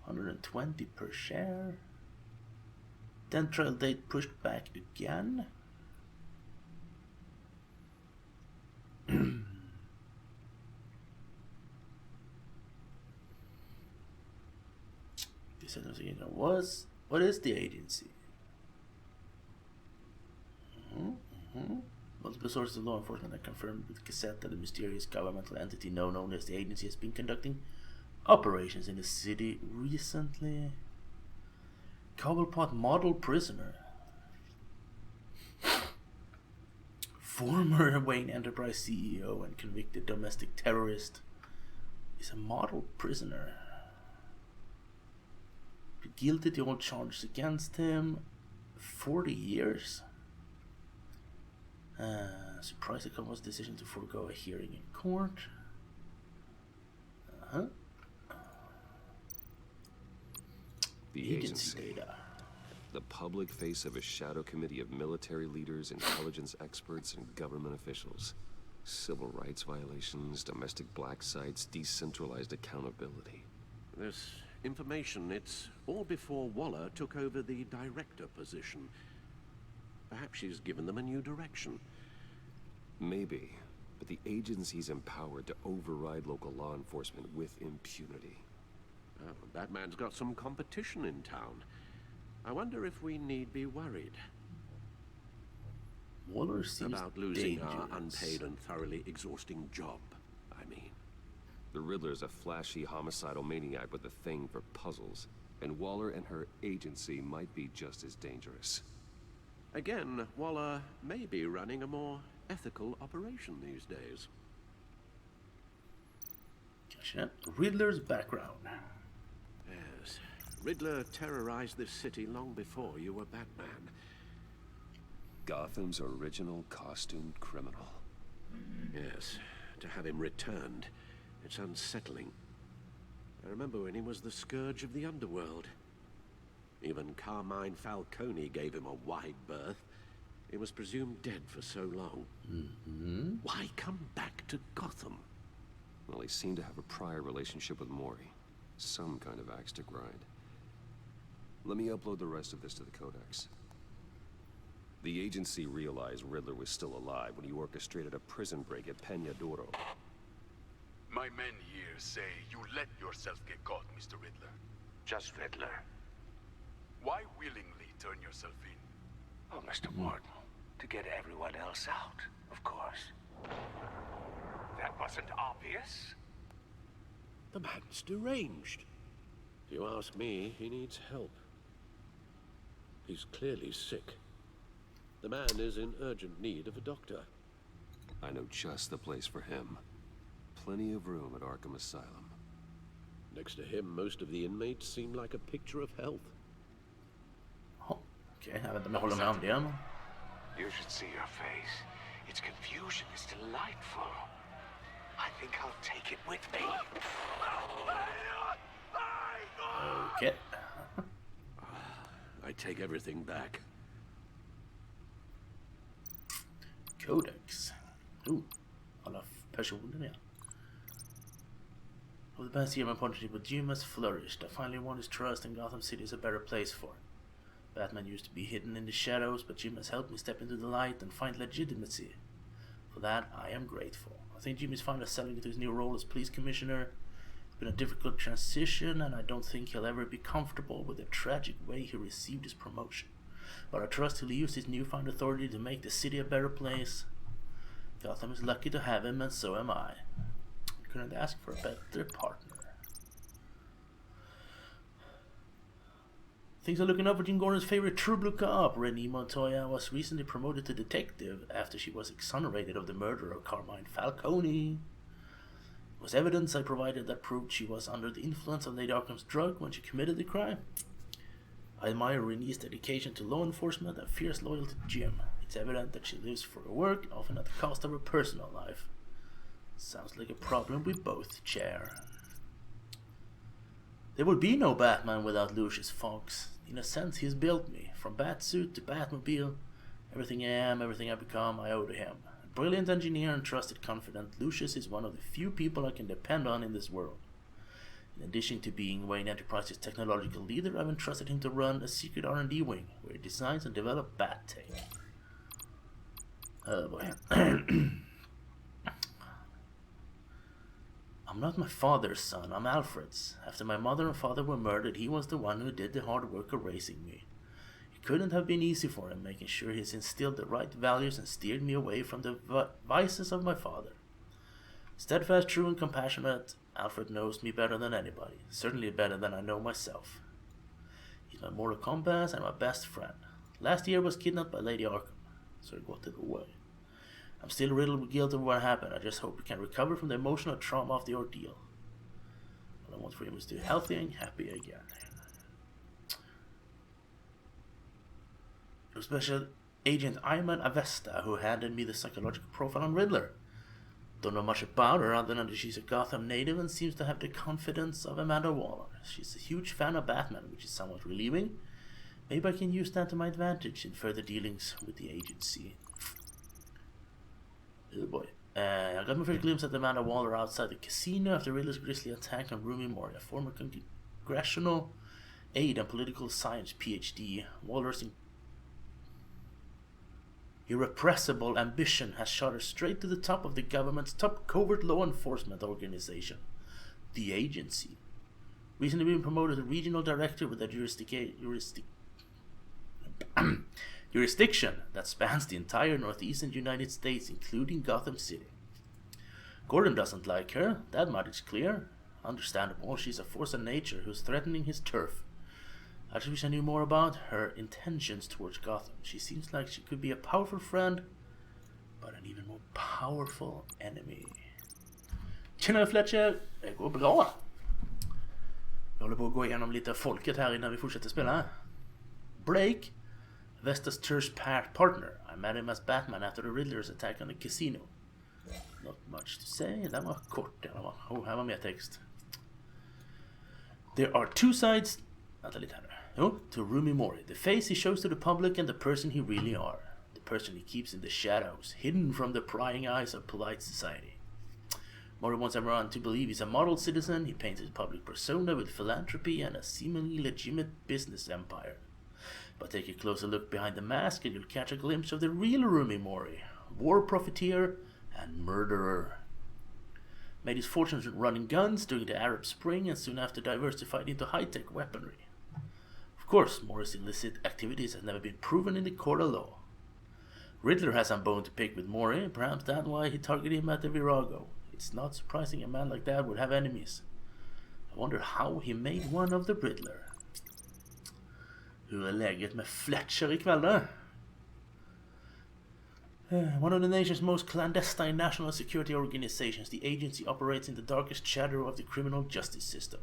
120 per share. Then trial date pushed back again. What is the agency? Multiple sources of law enforcement have confirmed with cassette that the mysterious governmental entity known as the agency has been conducting operations in the city recently. Cobblepot model prisoner. Former Wayne Enterprise CEO and convicted domestic terrorist is a model prisoner. Guilty to all charges against him. 40 years. Surprised at Cobblepot's decision to forego a hearing in court. The agency. Data. The public face of a shadow committee of military leaders, intelligence experts, and government officials. Civil rights violations, domestic black sites, decentralized accountability. This information, it's all before Waller took over the director position. Perhaps she's given them a new direction. Maybe, but the agency's empowered to override local law enforcement with impunity. Oh, Batman's got some competition in town. I wonder if we need be worried. Waller seems about losing dangerous. Our unpaid and thoroughly exhausting job, I mean. The Riddler's a flashy homicidal maniac with a thing for puzzles, and Waller and her agency might be just as dangerous. Again, Waller may be running a more ethical operation these days. Gotcha. Riddler's background. Yes. Riddler terrorized this city long before you were Batman. Gotham's original costumed criminal. Yes. To have him returned, it's unsettling. I remember when he was the scourge of the underworld. Even Carmine Falcone gave him a wide berth. He was presumed dead for so long. Why come back to Gotham? Well, he seemed to have a prior relationship with Mori. Some kind of axe to grind. Let me upload the rest of this to the Codex. The agency realized Riddler was still alive when he orchestrated a prison break at Peña Duro. My men here say you let yourself get caught, Mr. Riddler. Just Riddler. Why willingly turn yourself in? Oh, Mr. Warden, to get everyone else out, of course. That wasn't obvious. The man's deranged. If you ask me, he needs help. He's clearly sick. The man is in urgent need of a doctor. I know just the place for him. Plenty of room at Arkham Asylum. Next to him, most of the inmates seem like a picture of health. Okej, jag vet inte om jag håller med om det. Men... You should see your face. Its confusion is delightful. I think I'll take it with me. Okej. I take everything back. Codex. Alla personer igen. Over the past year, my partnership with Jim has flourished. I finally won his trust, and Gotham City is a better place for him. Batman used to be hidden in the shadows, but Jim has helped me step into the light and find legitimacy. For that, I am grateful. I think Jim is fine settling into his new role as police commissioner. It's been a difficult transition, and I don't think he'll ever be comfortable with the tragic way he received his promotion. But I trust he'll use his newfound authority to make the city a better place. Gotham is lucky to have him, and so am I. Couldn't ask for a better partner. Things are looking up for Jim Gordon's favorite True Blue cop. Renee Montoya was recently promoted to detective after she was exonerated of the murder of Carmine Falcone. It was evidence I provided that proved she was under the influence of Lady Arkham's drug when she committed the crime. I admire Renee's dedication to law enforcement and fierce loyalty to Jim. It's evident that she lives for her work, often at the cost of her personal life. Sounds like a problem we both share. There would be no Batman without Lucius Fox. In a sense, he's built me. From Batsuit to Batmobile, everything I am, everything I become, I owe to him. A brilliant engineer and trusted confidant, Lucius is one of the few people I can depend on in this world. In addition to being Wayne Enterprises' technological leader, I've entrusted him to run a secret R&D wing, where he designs and develops Bat-Tech. Oh boy. I'm not my father's son, I'm Alfred's. After my mother and father were murdered, he was the one who did the hard work of raising me. It couldn't have been easy for him, making sure he's instilled the right values and steered me away from the vices of my father. Steadfast, true, and compassionate, Alfred knows me better than anybody, certainly better than I know myself. He's my moral compass and my best friend. Last year I was kidnapped by Lady Arkham, so he got it away. I'm still riddled with guilt over what happened. I just hope he can recover from the emotional trauma of the ordeal. All I want for him is to be healthy and happy again. It was Special Agent Ayman Avesta who handed me the psychological profile on Riddler. Don't know much about her other than that she's a Gotham native and seems to have the confidence of Amanda Waller. She's a huge fan of Batman, which is somewhat relieving. Maybe I can use that to my advantage in further dealings with the agency. Oh boy. I got my first glimpse at Amanda Waller outside the casino after Riddler's grisly attack on Rumi Mori, a former congressional aide and political science PhD. Waller's irrepressible ambition has shot her straight to the top of the government's top covert law enforcement organization, the agency. Recently been promoted to regional director with a jurisdiction that spans the entire northeastern United States, including Gotham City. Gordon doesn't like her, that much is clear. Understandable, she's a force of nature who's threatening his turf. I just wish I knew more about her intentions towards Gotham. She seems like she could be a powerful friend, but an even more powerful enemy. Tjena Fletcher, det går bra. Jag håller på att gå igenom lite folket här innan vi fortsätter spela. Blake, Vesta's church partner. I met him as Batman after the Riddler's attack on the casino. Not much to say, den var kort. Oh, här var mer text. There are two sides... Vänta lite här nu. To Rumi Mori, the face he shows to the public and the person he really are. The person he keeps in the shadows, hidden from the prying eyes of polite society. Mori wants everyone to believe he's a model citizen. He paints his public persona with philanthropy and a seemingly legitimate business empire. But take a closer look behind the mask and you'll catch a glimpse of the real Rumi Mori, war profiteer and murderer. Made his fortunes running guns during the Arab Spring and soon after diversified into high-tech weaponry. Of course, Mori's illicit activities have never been proven in the court of law. Riddler has some bone to pick with Mori, perhaps that's why he targeted him at the Virago. It's not surprising a man like that would have enemies. I wonder how he made one of the Riddler. Hur är läget med Fletcher ikväll då? One of the nation's most clandestine national security organizations, the agency operates in the darkest shadow of the criminal justice system.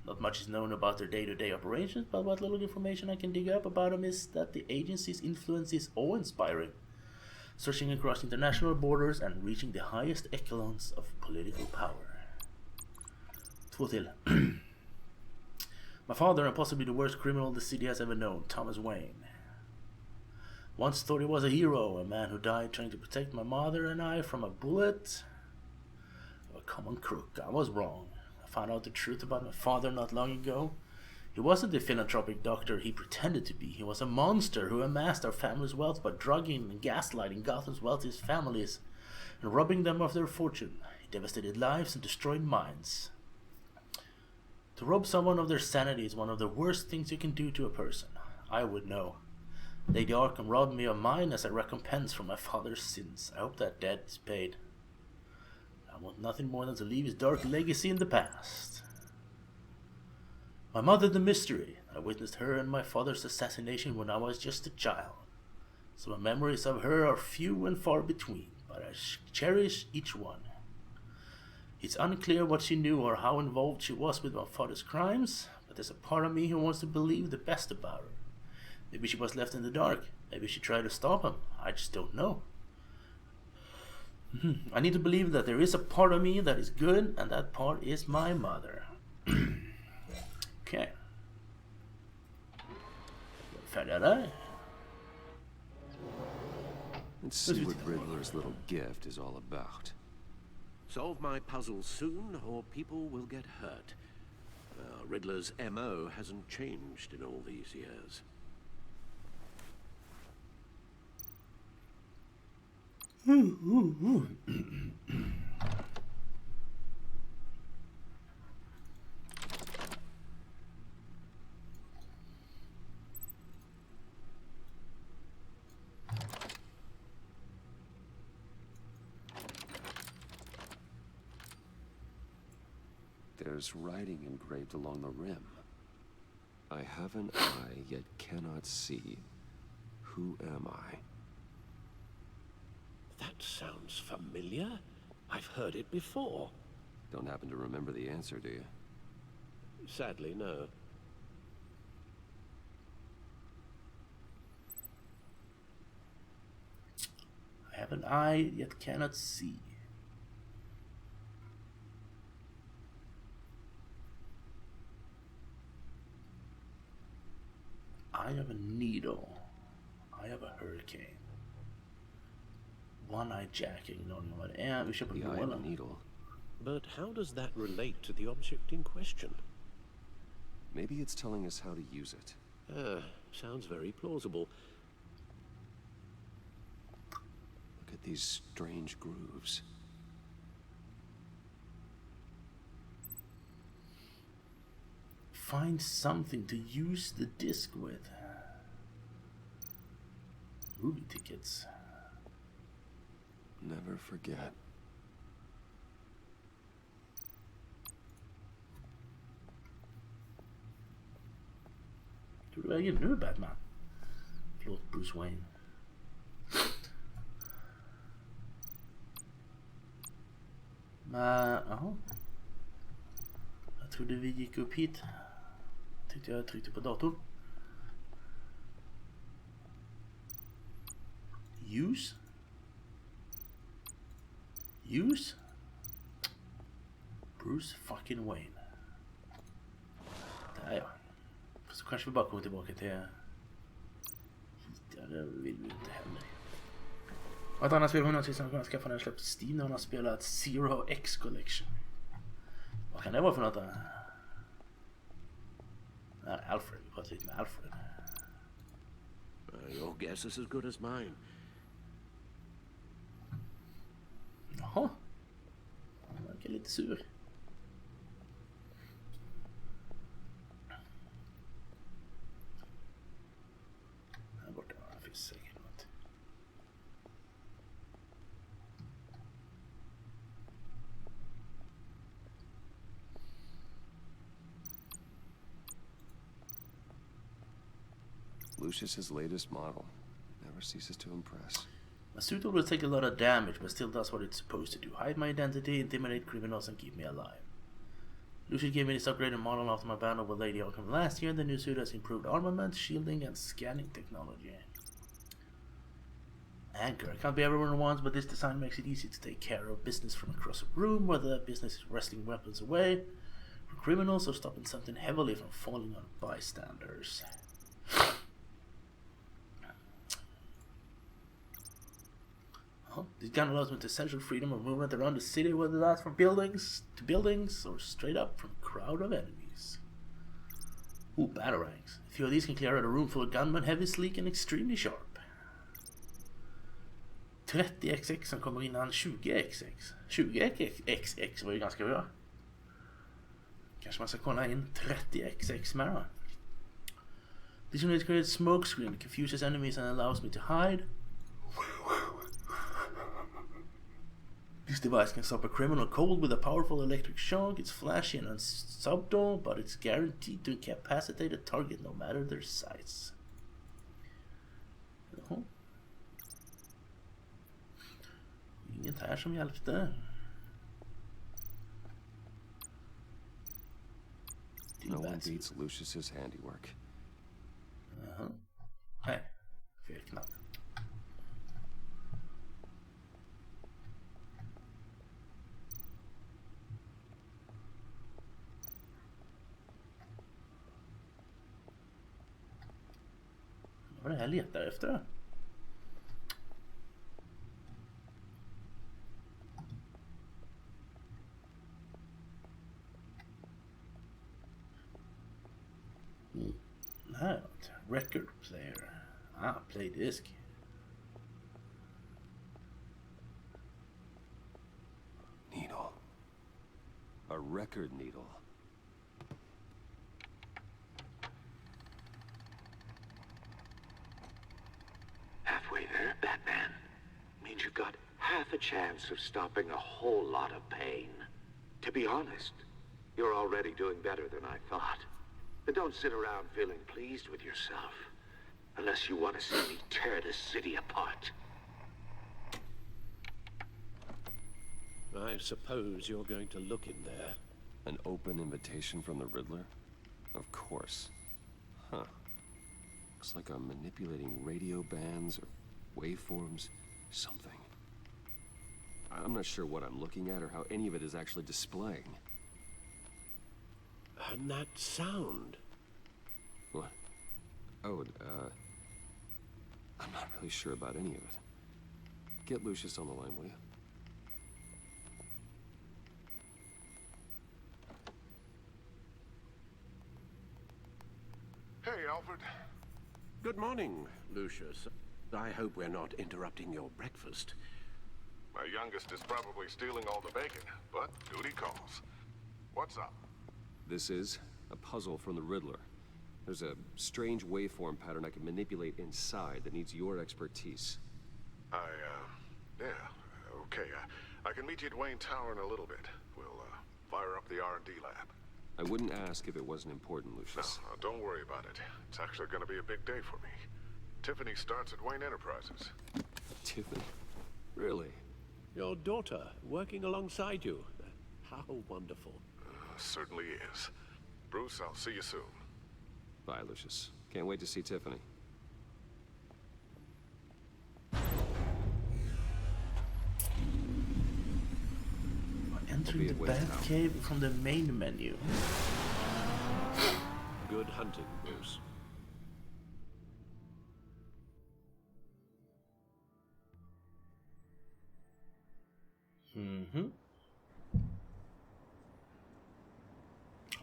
Not much is known about their day-to-day operations, but what little information I can dig up about them is that the agency's influence is awe-inspiring, searching across international borders and reaching the highest echelons of political power. Två till. My father, and possibly the worst criminal the city has ever known, Thomas Wayne. Once thought he was a hero, a man who died trying to protect my mother and I from a bullet. A common crook. I was wrong. I found out the truth about my father not long ago. He wasn't the philanthropic doctor he pretended to be. He was a monster who amassed our family's wealth by drugging and gaslighting Gotham's wealthiest families and robbing them of their fortune. He devastated lives and destroyed minds. To rob someone of their sanity is one of the worst things you can do to a person. I would know. Lady Arkham robbed me of mine as a recompense for my father's sins. I hope that debt is paid. I want nothing more than to leave his dark legacy in the past. My mother the mystery. I witnessed her and my father's assassination when I was just a child. So my memories of her are few and far between, but I cherish each one. It's unclear what she knew or how involved she was with my father's crimes, but there's a part of me who wants to believe the best about her. Maybe she was left in the dark. Maybe she tried to stop him. I just don't know. I need to believe that there is a part of me that is good, and that part is my mother. Okay. Färdiga där. Let's see what Riddler's little gift is all about. Solve my puzzle soon, or people will get hurt. Riddler's MO hasn't changed in all these years. There's writing engraved along the rim. I have an eye, yet cannot see. Who am I? That sounds familiar. I've heard it before. Don't happen to remember the answer, do you? Sadly, no. I have an eye, yet cannot see. I have a needle. I have a hurricane. One-eyed Jack, ignoring what I am. We should put the eye of a needle. But how does that relate to the object in question? Maybe it's telling us how to use it. Sounds very plausible. Look at these strange grooves. Find something to use the disc with. Movie tickets. Never forget. Tror du vägen nu, Batman? Förlåt, Bruce Wayne. Men, jaha. Jag trodde vi gick upp hit. Tyckte jag tryckte på datorn. Use. Use. Bruce fucking Wayne. Där ja. Så kanske vi bara kommer tillbaka till hit. Ja, det vill vi inte heller. Och ett annat spel hon har kunnat skaffa när jag släppt Steam när hon har spelat Zero X Collection. Vad kan det vara för något då? Nej, Alfred. Vi pratar lite med Alfred. Your guess is as good as mine. Jaha. Han verkar lite sur. Här borta finns säkert något. Lucius's latest model. Never ceases to impress. My suit will take a lot of damage, but still does what it's supposed to do. Hide my identity, intimidate criminals, and keep me alive. Lucius gave me this upgraded model after my battle with Lady Arkham last year. The new suit has improved armament, shielding, and scanning technology. Anchor. I can't be everyone at once, but this design makes it easy to take care of business from across a room, whether that business is wresting weapons away from criminals or stopping something heavily from falling on bystanders. This gun allows me to essential freedom of movement around the city, whether that's from buildings to buildings or straight up from a crowd of enemies. Ooh, batarangs. A few of these can clear out a room full of gunmen, heavy, sleek, and extremely sharp. 30xx som kommer innan 20xx. 20xx var ju ganska bra. Kanske man ska kolla in 30xx med då. This unit creates smoke screen that confuses enemies and allows me to hide. This device can stop a criminal cold with a powerful electric shock. It's flashy and subtle, but it's guaranteed to incapacitate a target no matter their size. Jaha. Inget här som hjälpte. No one beats Lucius's handiwork. Nej, fel knapp. Vad är det här letar efter? Här, record player. Play disc. Needle. A record needle. Halfway there, Batman. Means you've got half a chance of stopping a whole lot of pain. To be honest, you're already doing better than I thought. But don't sit around feeling pleased with yourself. Unless you want to see me tear this city apart. I suppose you're going to look in there. An open invitation from the Riddler? Of course. Huh. Looks like I'm manipulating radio bands or waveforms, something. I'm not sure what I'm looking at or how any of it is actually displaying. And that sound. What? Oh, I'm not really sure about any of it. Get Lucius on the line, will you? Hey, Alfred. Good morning, Lucius. I hope we're not interrupting your breakfast. My youngest is probably stealing all the bacon, but duty calls. What's up? This is a puzzle from the Riddler. There's a strange waveform pattern I can manipulate inside that needs your expertise. Yeah, okay. I can meet you at Wayne Tower in a little bit. We'll, fire up the R&D lab. I wouldn't ask if it wasn't important, Lucius. No, don't worry about it. It's actually gonna be a big day for me. Tiffany starts at Wayne Enterprises. Tiffany? Really? Your daughter working alongside you. How wonderful. Certainly is. Bruce, I'll see you soon. Bye, Lucius. Can't wait to see Tiffany. Entering the Batcave from the main menu. Good hunting, Bruce.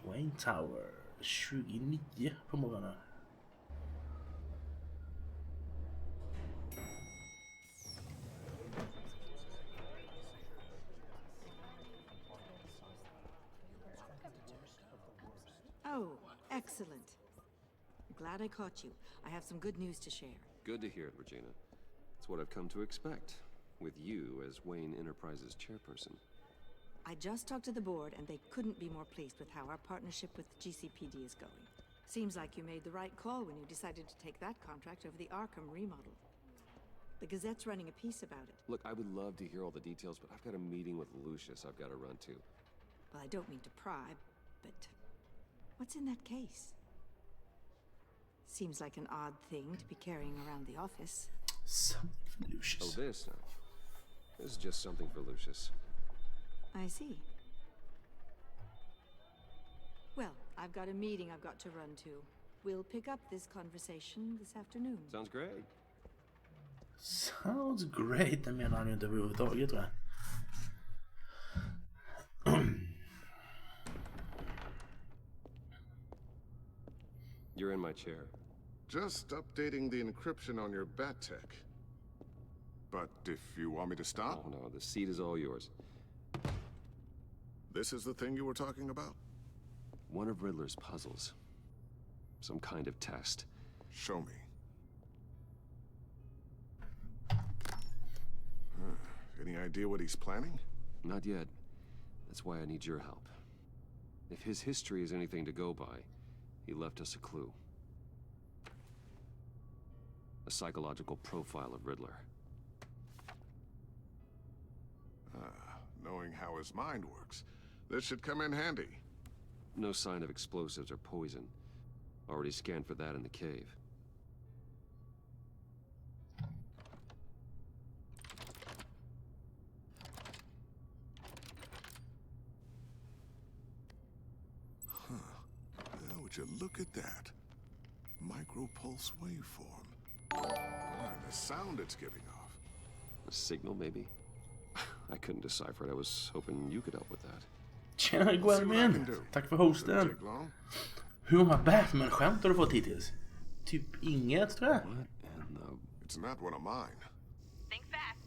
Wayne Tower 29 på morgonen. Oh, excellent. Glad I caught you. I have some good news to share. Good to hear it, Regina. It's what I've come to expect, with you as Wayne Enterprises chairperson. I just talked to the board, and they couldn't be more pleased with how our partnership with GCPD is going. Seems like you made the right call when you decided to take that contract over the Arkham remodel. The Gazette's running a piece about it. Look, I would love to hear all the details, but I've got a meeting with Lucius I've got to run to. Well, I don't mean to pry, but what's in that case? Seems like an odd thing to be carrying around the office. Something for Lucius. Oh, this? This is just something for Lucius. I see. Well, I've got a meeting I've got to run to. We'll pick up this conversation this afternoon. Sounds great. Sounds great, det menar han ju inte överhuvudtaget, tror jag. You're in my chair. Just updating the encryption on your bat tech. But if you want me to stop? Oh no, the seat is all yours. This is the thing you were talking about? One of Riddler's puzzles. Some kind of test. Show me. Any idea what he's planning? Not yet. That's why I need your help. If his history is anything to go by, he left us a clue. A psychological profile of Riddler. Knowing how his mind works, this should come in handy. No sign of explosives or poison. Already scanned for that in the cave. Well, would you look at that? Micropulse waveform. And the sound it's giving off. A signal, maybe? I couldn't decipher it. I was hoping you could help with that. Tjena Guarmin! Tack för hosten! Hur många Batman-skämt har du fått hittills? Typ inget, tror jag. It's not one of mine. Think fast.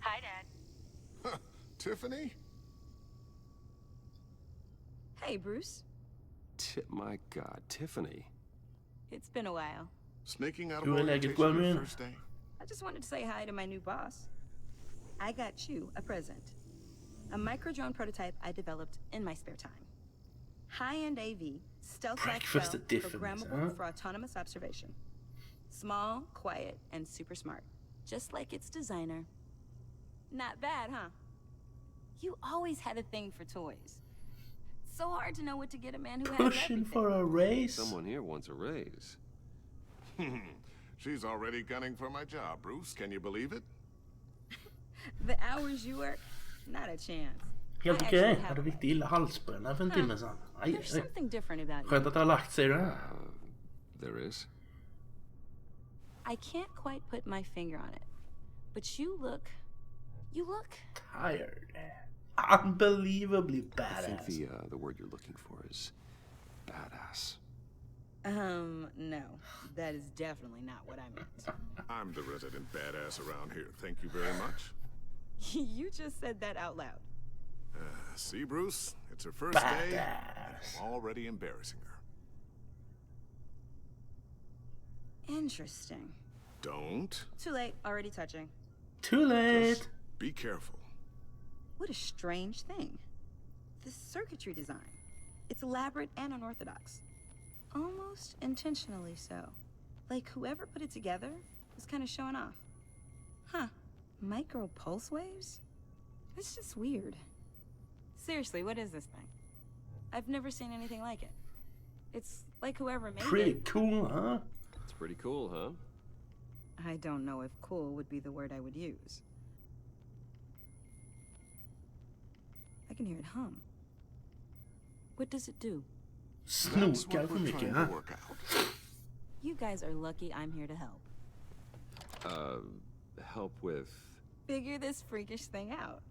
Hi, Dad. Tiffany? Hey, Bruce. My God, Tiffany. It's been a while. Sneaking out of Hur är läget, Guarmin? first day? I just wanted to say hi to my new boss. I got you a present. A micro-drone prototype I developed in my spare time. High-end AV, stealth-like programmable for autonomous observation. Small, quiet, and super smart. Just like its designer. Not bad, huh? You always had a thing for toys. So hard to know what to get a man who has Pushing for a raise? Someone here wants a raise. She's already gunning for my job, Bruce. Can you believe it? The hours you work, not a chance. Helt okej. Jag hade riktigt illa halsbränna för en timme sedan. Aj, There's something different about skönt att det har lagt sig då. There is. I can't quite put my finger on it. But you look tired. Unbelievably badass. I think the word you're looking for is badass. No. That is definitely not what I meant. I'm the resident badass around here. Thank you very much. You just said that out loud. See, Bruce? It's her first day. I'm already embarrassing her. Interesting. Don't. Too late. Already touching. Too late. Just be careful. What a strange thing. This circuitry design. It's elaborate and unorthodox. Almost intentionally so. Like whoever put it together was kind of showing off. Huh. Micro pulse waves? It's just weird. Seriously, what is this thing? I've never seen anything like it. It's like whoever made Pretty it. cool, huh? It's pretty cool, huh? I don't know if cool would be the word I would use. I can hear it hum. What does it do? Snokar för mycket, huh? You guys are lucky I'm here to help. Help with... Figure this freakish thing out.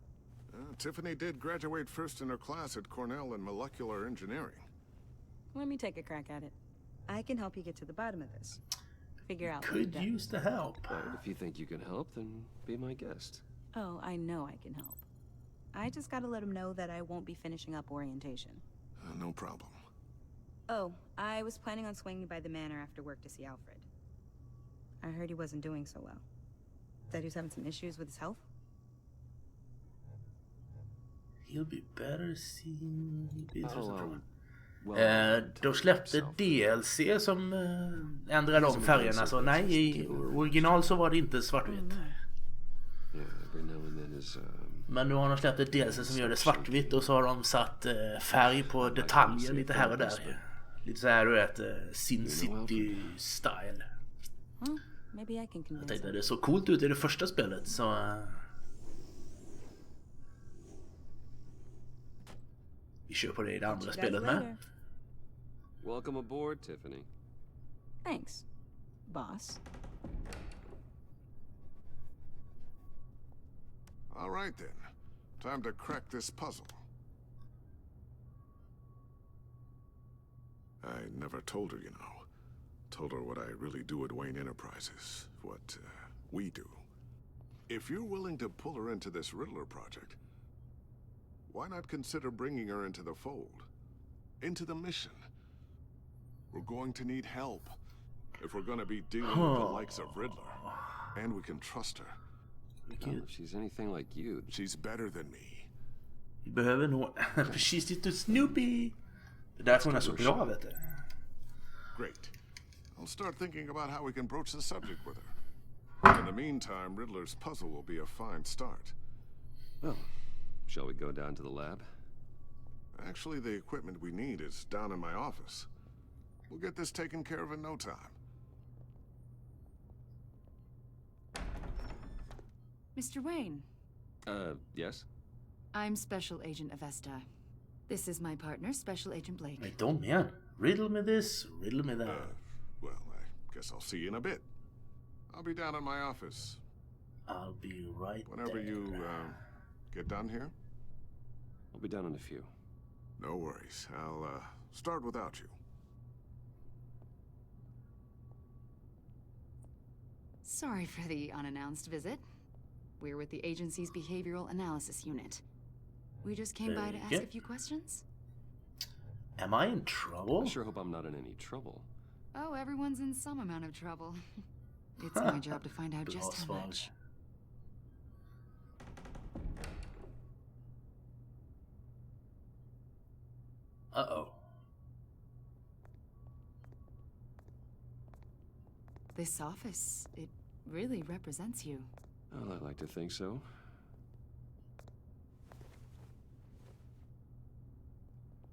Tiffany did graduate first in her class at Cornell in molecular engineering. Let me take a crack at it. I can help you get to the bottom of this. Figure out Could use the help. If you think you can help, then be my guest. Oh, I know I can help. I just gotta let him know that I won't be finishing up orientation. No problem. Oh, I was planning on swinging by the manor after work to see Alfred. I heard he wasn't doing so well. That he was having some issues with his health. He'll be better soon. De släppte DLC som ändrade om färgerna, så nej, i original så var det inte svartvitt. Men nu har de släppt ett DLC som gör det svartvitt, och så har de satt färg på detaljer lite här och där. Lite så här, du vet, Sin City style. Jag tänkte att det såg coolt ut i det första spelet, så vi kör på det i det andra spelet med. Welcome aboard, Tiffany. Thanks, boss. All right then. Time to crack this puzzle. I never told her, you know. Told her what I really do at Wayne Enterprises. What we do. If you're willing to pull her into this Riddler project, why not consider bringing her into the fold? Into the mission? We're going to need help if we're going to be dealing with the likes of Riddler. And we can trust her. Well, if she's anything like you, she's better than me. Vi behöver nog precis lite Snoopy. Det är därför hon är så bra, vet du. Great. I'll start thinking about how we can broach the subject with her. In the meantime, Riddler's puzzle will be a fine start. Well, shall we go down to the lab? Actually, the equipment we need is down in my office. We'll get this taken care of in no time. Mr. Wayne. Yes? I'm Special Agent Avesta. This is my partner, Special Agent Blake. Nej, de igen. Riddle me this, riddle me that. Well, I guess I'll see you in a bit. I'll be down in my office. I'll be right Whenever there. you get done here? I'll be down in a few. No worries. I'll start without you. Sorry for the unannounced visit. We're with the agency's behavioral analysis unit. We just came by to ask a few questions. Am I in trouble? I sure hope I'm not in any trouble. Oh, everyone's in some amount of trouble. It's my job to find out just how much. Uh-oh. This office, it really represents you. Well, I like to think so.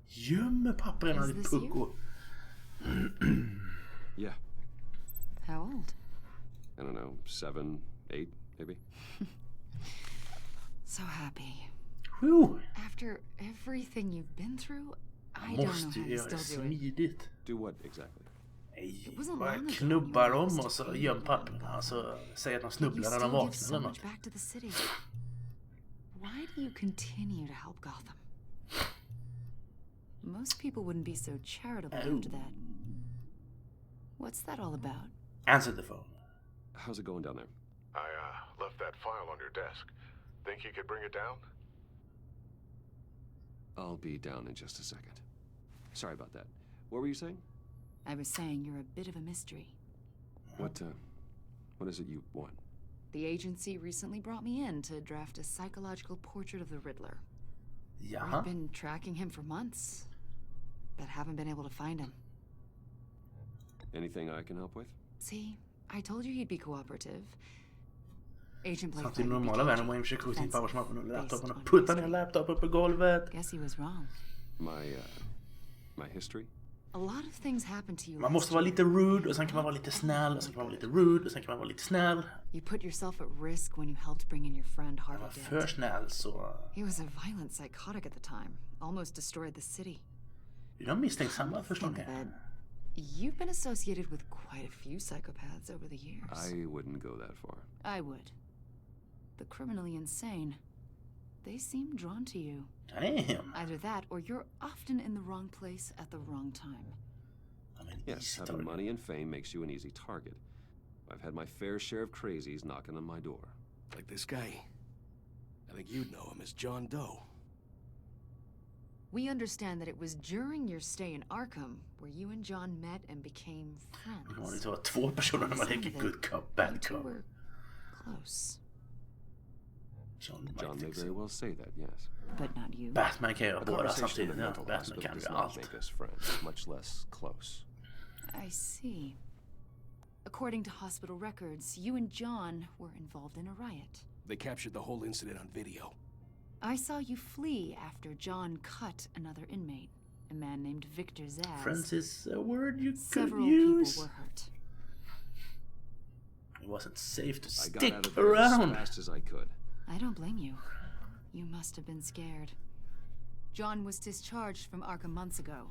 Gömmer papperna i pucko. Yeah. How old? I don't know, 7, 8, maybe. So happy. Whew. After everything you've been through, I don't know how you still do it. Smidigt. Do what exactly? Bara knubbar dem och så göm papperna. Alltså säger att de snubblar när de vaknar eller något. Back to the city. Why do you continue to help Gotham? Most people wouldn't be so charitable after that. What's that all about? Answer the phone. How's it going down there? I left that file on your desk. Think you could bring it down? I'll be down in just a second. Sorry about that. What were you saying? I was saying you're a bit of a mystery. What is it you want? The agency recently brought me in to draft a psychological portrait of the Riddler. Yeah. We've been tracking him for months, but haven't been able to find him. Anything I can help with? See, I told you he'd be cooperative. Agent Blake. Samtidigt normala världen var försöker gå till pappersmappen och laptopen och putta ner laptopen på golvet. Guess he was wrong. My history? A lot of things happened to you. Man måste vara lite rude och sen kan man vara lite snäll och sen kan man vara lite rude och sen kan man vara lite snäll. You put yourself at risk when you helped bring in your friend Harvey Dent. För snäll så. He was a violent psychotic at the time. Almost destroyed the city. De misstänksamma förstår ni. You've been associated with quite a few psychopaths over the years. I wouldn't go that far. I would. The criminally insane. They seem drawn to you. Damn. Either that or you're often in the wrong place at the wrong time. Yes, having money and fame makes you an easy target. I've had my fair share of crazies knocking on my door. Like this guy. I think you'd know him as John Doe. We understand that it was during your stay in Arkham where you and John met and became friends. Det var lite två personer när man leker good cop, bad cop. Were close. John may very well say that, yes. But not you. Batman kan göra A båda conversation in samtidigt. a Ja, mental Batman hospital kan does göra not allt. make us friends, much less close. I see. According to hospital records, you and John were involved in a riot. They captured the whole incident on video. I saw you flee after John cut another inmate, a man named Victor Zaz. Friends is a word you could Several use. people were hurt. It wasn't safe to I got stick out of there around. as fast as I could. I don't blame you. You must have been scared. John was discharged from Arkham months ago.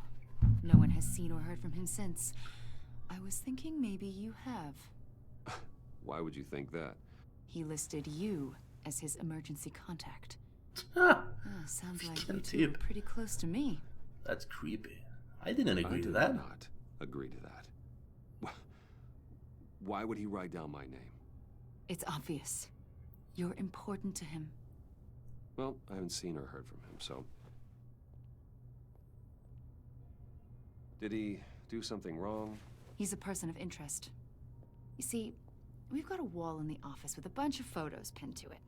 No one has seen or heard from him since. I was thinking maybe you have. Why would you think that? He listed you as his emergency contact. Sounds like you two were pretty close to me. That's creepy. I didn't agree to I that. did not agree to that. Why would he write down my name? It's obvious. You're important to him. Well, I haven't seen or heard from him, so... Did he do something wrong? He's a person of interest. You see, we've got a wall in the office with a bunch of photos pinned to it.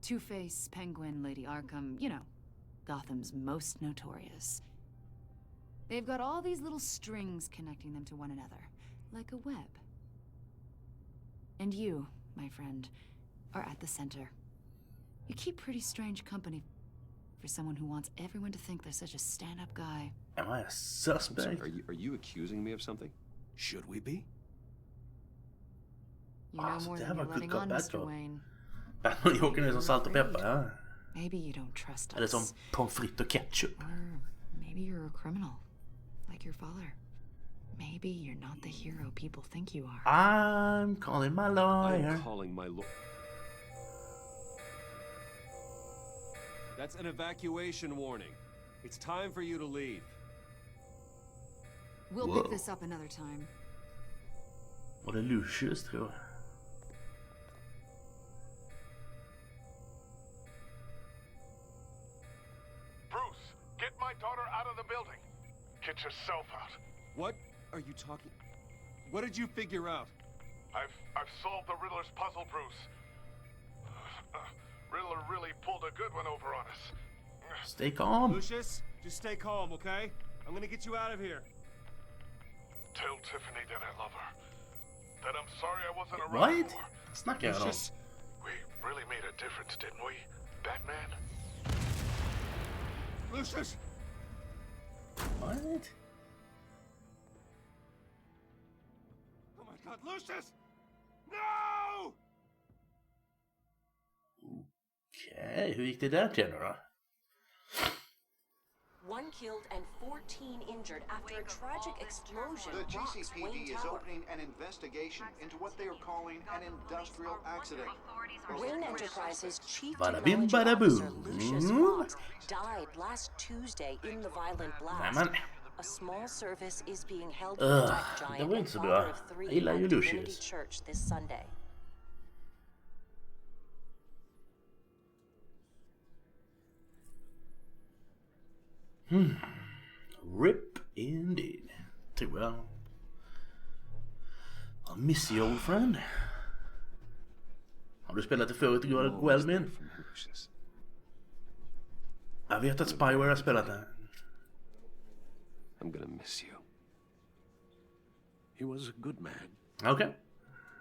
Two-Face, Penguin, Lady Arkham, you know, Gotham's most notorious. They've got all these little strings connecting them to one another, like a web. And you, my friend, are at the center. You keep pretty strange company for someone who wants everyone to think they're such a stand-up guy. Am I a suspect? Sorry, are you accusing me of something? Should we be? You know more than you're letting on, Mr. Wayne. Batman och Joker är som salt och peppar, ja. Maybe you don't trust us. Eller som pommes frites och ketchup. Or maybe you're a criminal, like your father. Maybe you're not the hero people think you are. I'm calling my lawyer. I'm calling my lawyer. That's an evacuation warning. It's time for you to leave. We'll pick this up another time. Var det Lucius, tror jag? Bruce, get my daughter out of the building. Get yourself out. What are you talking? What did you figure out? I've solved the Riddler's puzzle, Bruce. Riddler really pulled a good one over on us. Stay calm. Lucius, just stay calm, okay? I'm gonna get you out of here. Tell Tiffany that I love her. That I'm sorry I wasn't around What? more. Snackar jag om? We really made a difference, didn't we, Batman? Lucius! What? Oh my God, Lucius! No! Okej, hur gick det där till då? One killed and 14 injured after a tragic explosion The rocks GCPD Wayne is Tower. opening an investigation into what they are calling an industrial accident. Wayne Enterprises chief Bada bim, technology bada officer boom. Lucius Fox died last Tuesday in the violent blast. Nämen. A small service is being held Ugh, for Tech det Giant var and inte så father bra. of three Jag gillar ju at Divinity Lucius. Church this Sunday. RIP indeed. Tror jag. I'll miss you, old friend. Har du spelat det förut igår, Wellman? Jag vet att Spyware har spelat det. I'm gonna miss you. He was a good man. Okay.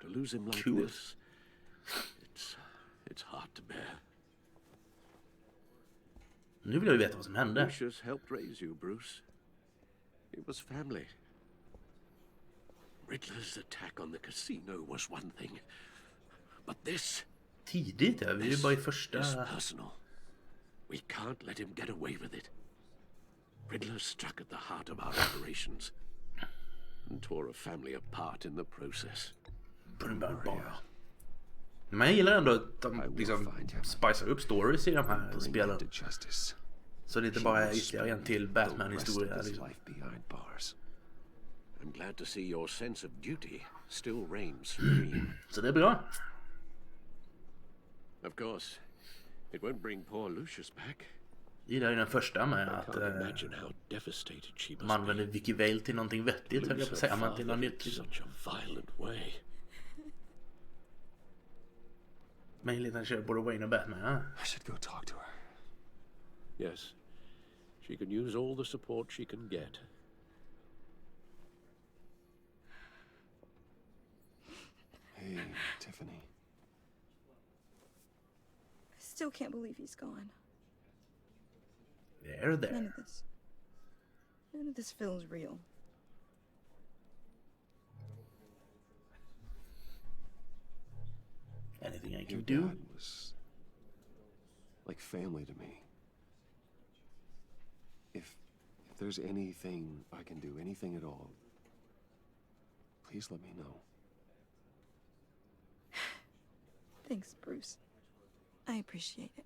To lose him like Cool. this, it's hard to bear. Nu vill jag ju veta vad som hände. Lucius helped raise you, Bruce. It was family. Riddler's attack on the casino was one thing, but this... Tidigt, ja. Vi är ju bara i första... is personal. We can't let him get away with it. Riddler struck at the heart of our operations and tore a family apart in the process. Bara. Men jag gillar ändå att de liksom spicar upp stories i de här spelen. Så det inte bara är ytterligare en till Batman-historia. Liksom. I'm glad to see your sense of duty still reigns supreme. Så det är bra. Of course, it won't bring poor Lucius back. Jag gillar ju den första med att man använder Vicky Vale till någonting vettigt, höll jag på att säga, men till något nytt. Such a violent way. Möjligheten kör både Wayne och Batman. Huh? I should go talk to her. Yes. She can use all the support she can get. Hey, Tiffany. I still can't believe he's gone. There. None of this feels real. Anything I can Your do? dad was like family to me. If there's anything I can do, anything at all, please let me know. Thanks, Bruce. I appreciate it.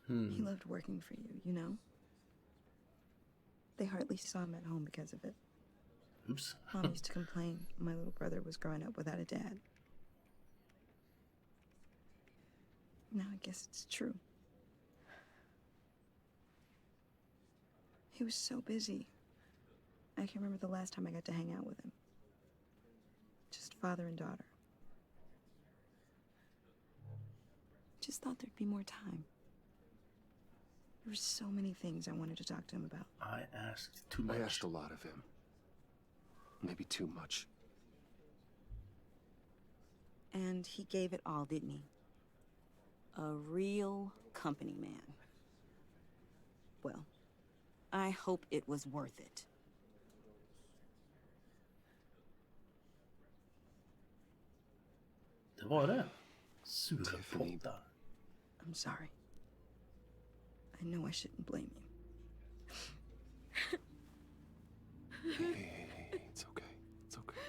He loved working for you, you know? They hardly saw him at home because of it. Oops. Mom used to complain my little brother was growing up without a dad. Now I guess it's true. He was so busy. I can remember the last time I got to hang out with him. Just father and daughter. Just thought there'd be more time. There were so many things I wanted to talk to him about. I asked too much. I asked a lot of him. Maybe too much. And he gave it all, didn't he? A real company man. Well, I hope it was worth it. Det var det. Surpottar. I'm sorry. I know I shouldn't blame you. Hey, it's okay. It's okay.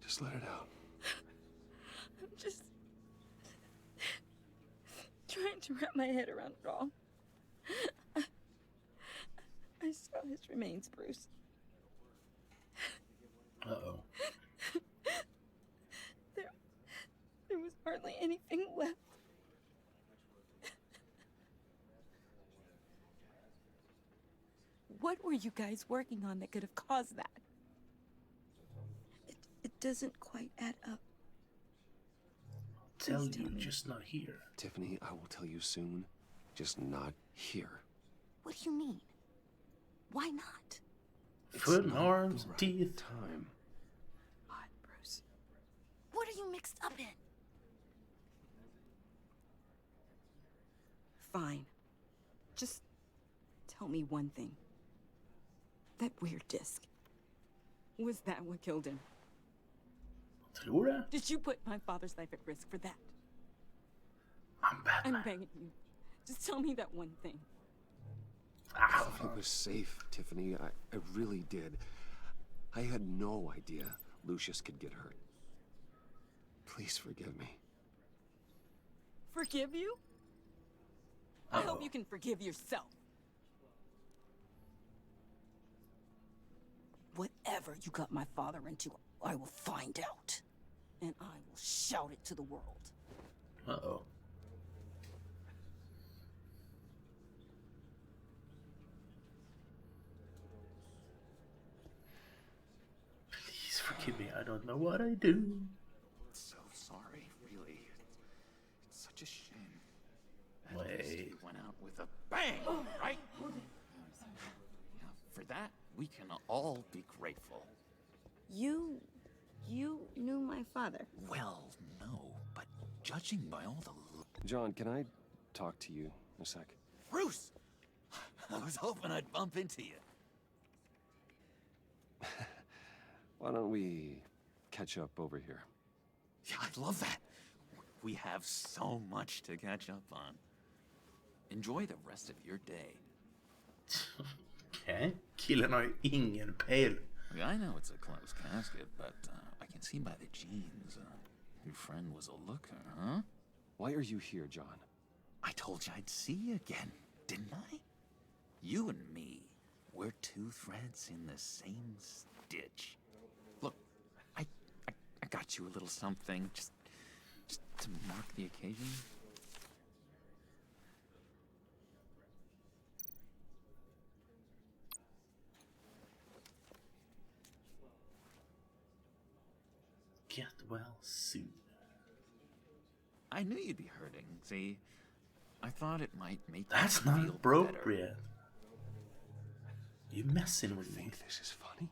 Just let it out. I'm just trying to wrap my head around it all. I saw his remains, Bruce. Uh-oh. There was hardly anything left. What were you guys working on that could have caused that? It doesn't quite add up. Tell you, just not here. Tiffany, I will tell you soon. Just not here. What do you mean? Why not? Foot, arms, teeth. Time. What, Bruce? What are you mixed up in? Fine. Just tell me one thing. That weird disc. Was that what killed him? Tror det? Did you put my father's life at risk for that? I'm Batman. I'm begging you. Just tell me that one thing. I thought it was safe, Tiffany. I really did. I had no idea Lucius could get hurt. Please forgive me. Forgive you? I hope you can forgive yourself. Whatever you got my father into, I will find out. And I will shout it to the world. Uh-oh. Please forgive me. I don't know what I do. So sorry, really. It's such a shame. Wait. We went out with a bang, right? Yeah, for that, we can all be grateful. You knew my father. Well, no, but judging by all the... John, can I talk to you a sec? Bruce! I was hoping I'd bump into you. Why don't we catch up over here? Yeah, I'd love that. We have so much to catch up on. Enjoy the rest of your day. Okay. Killen har ju ingen pejl. I know it's a closed casket, but I can see by the jeans. Your friend was a looker, huh? Why are you here, John? I told you I'd see you again, didn't I? You and me, we're two threads in the same stitch. Look, I got you a little something, just to mark the occasion. Get well soon. I knew you'd be hurting, see? I thought it might make That's you not feel appropriate. You messing with me? Think this is funny?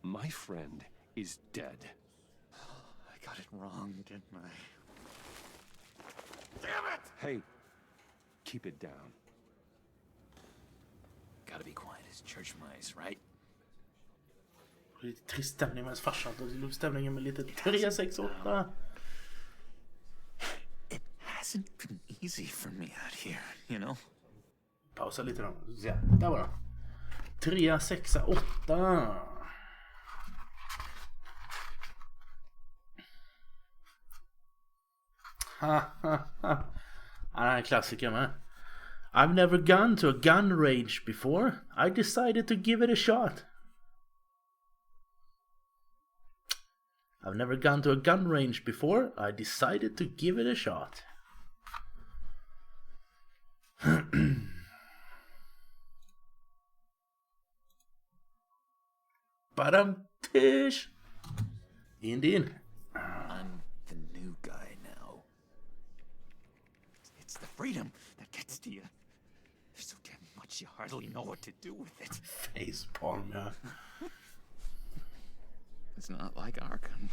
My friend is dead. I got it wrong, didn't I? Damn it! Hey, keep it down. Gotta be quiet as church mice, right? Lite trist stämning med ens farsan. Då är stämningen med lite 3-6-8. It hasn't been easy for me out here, you know? Pausa lite då. Där var det. 3-6-8. Den här klassiker med. I've never gone to a gun range before. I decided to give it a shot. I've never gone to a gun range before. I decided to give it a shot. Badam-tish. Indeed. I'm the new guy now. It's the freedom that gets to you. There's so damn much you hardly know what to do with it. Facepalm, yeah. It's not like Arkham.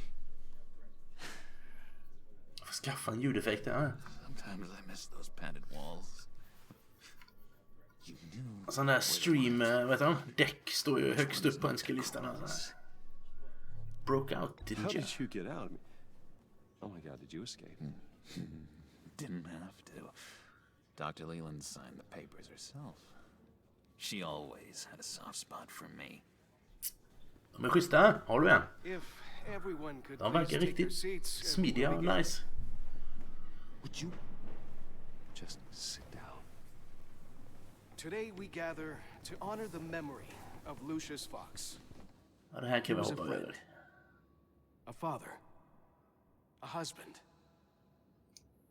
Jag får skaffa en ljudeffekt här. Sometimes I miss those padded walls. You knew. Sån där stream, vet du? Däck står ju högst upp på önskelistan. Alltså. Broke out, didn't How you? did you get out? Oh my god, did you escape? Didn't have to. Dr. Leland signed the papers herself. She always had a soft spot for me. De är schyssta, har du en? If everyone could De verkar riktigt smidiga och nice. Would you just sit down? Today we gather to honor the memory of Lucius Fox. Ja, det här kan vi He was a hoppa friend, över. a father, a husband,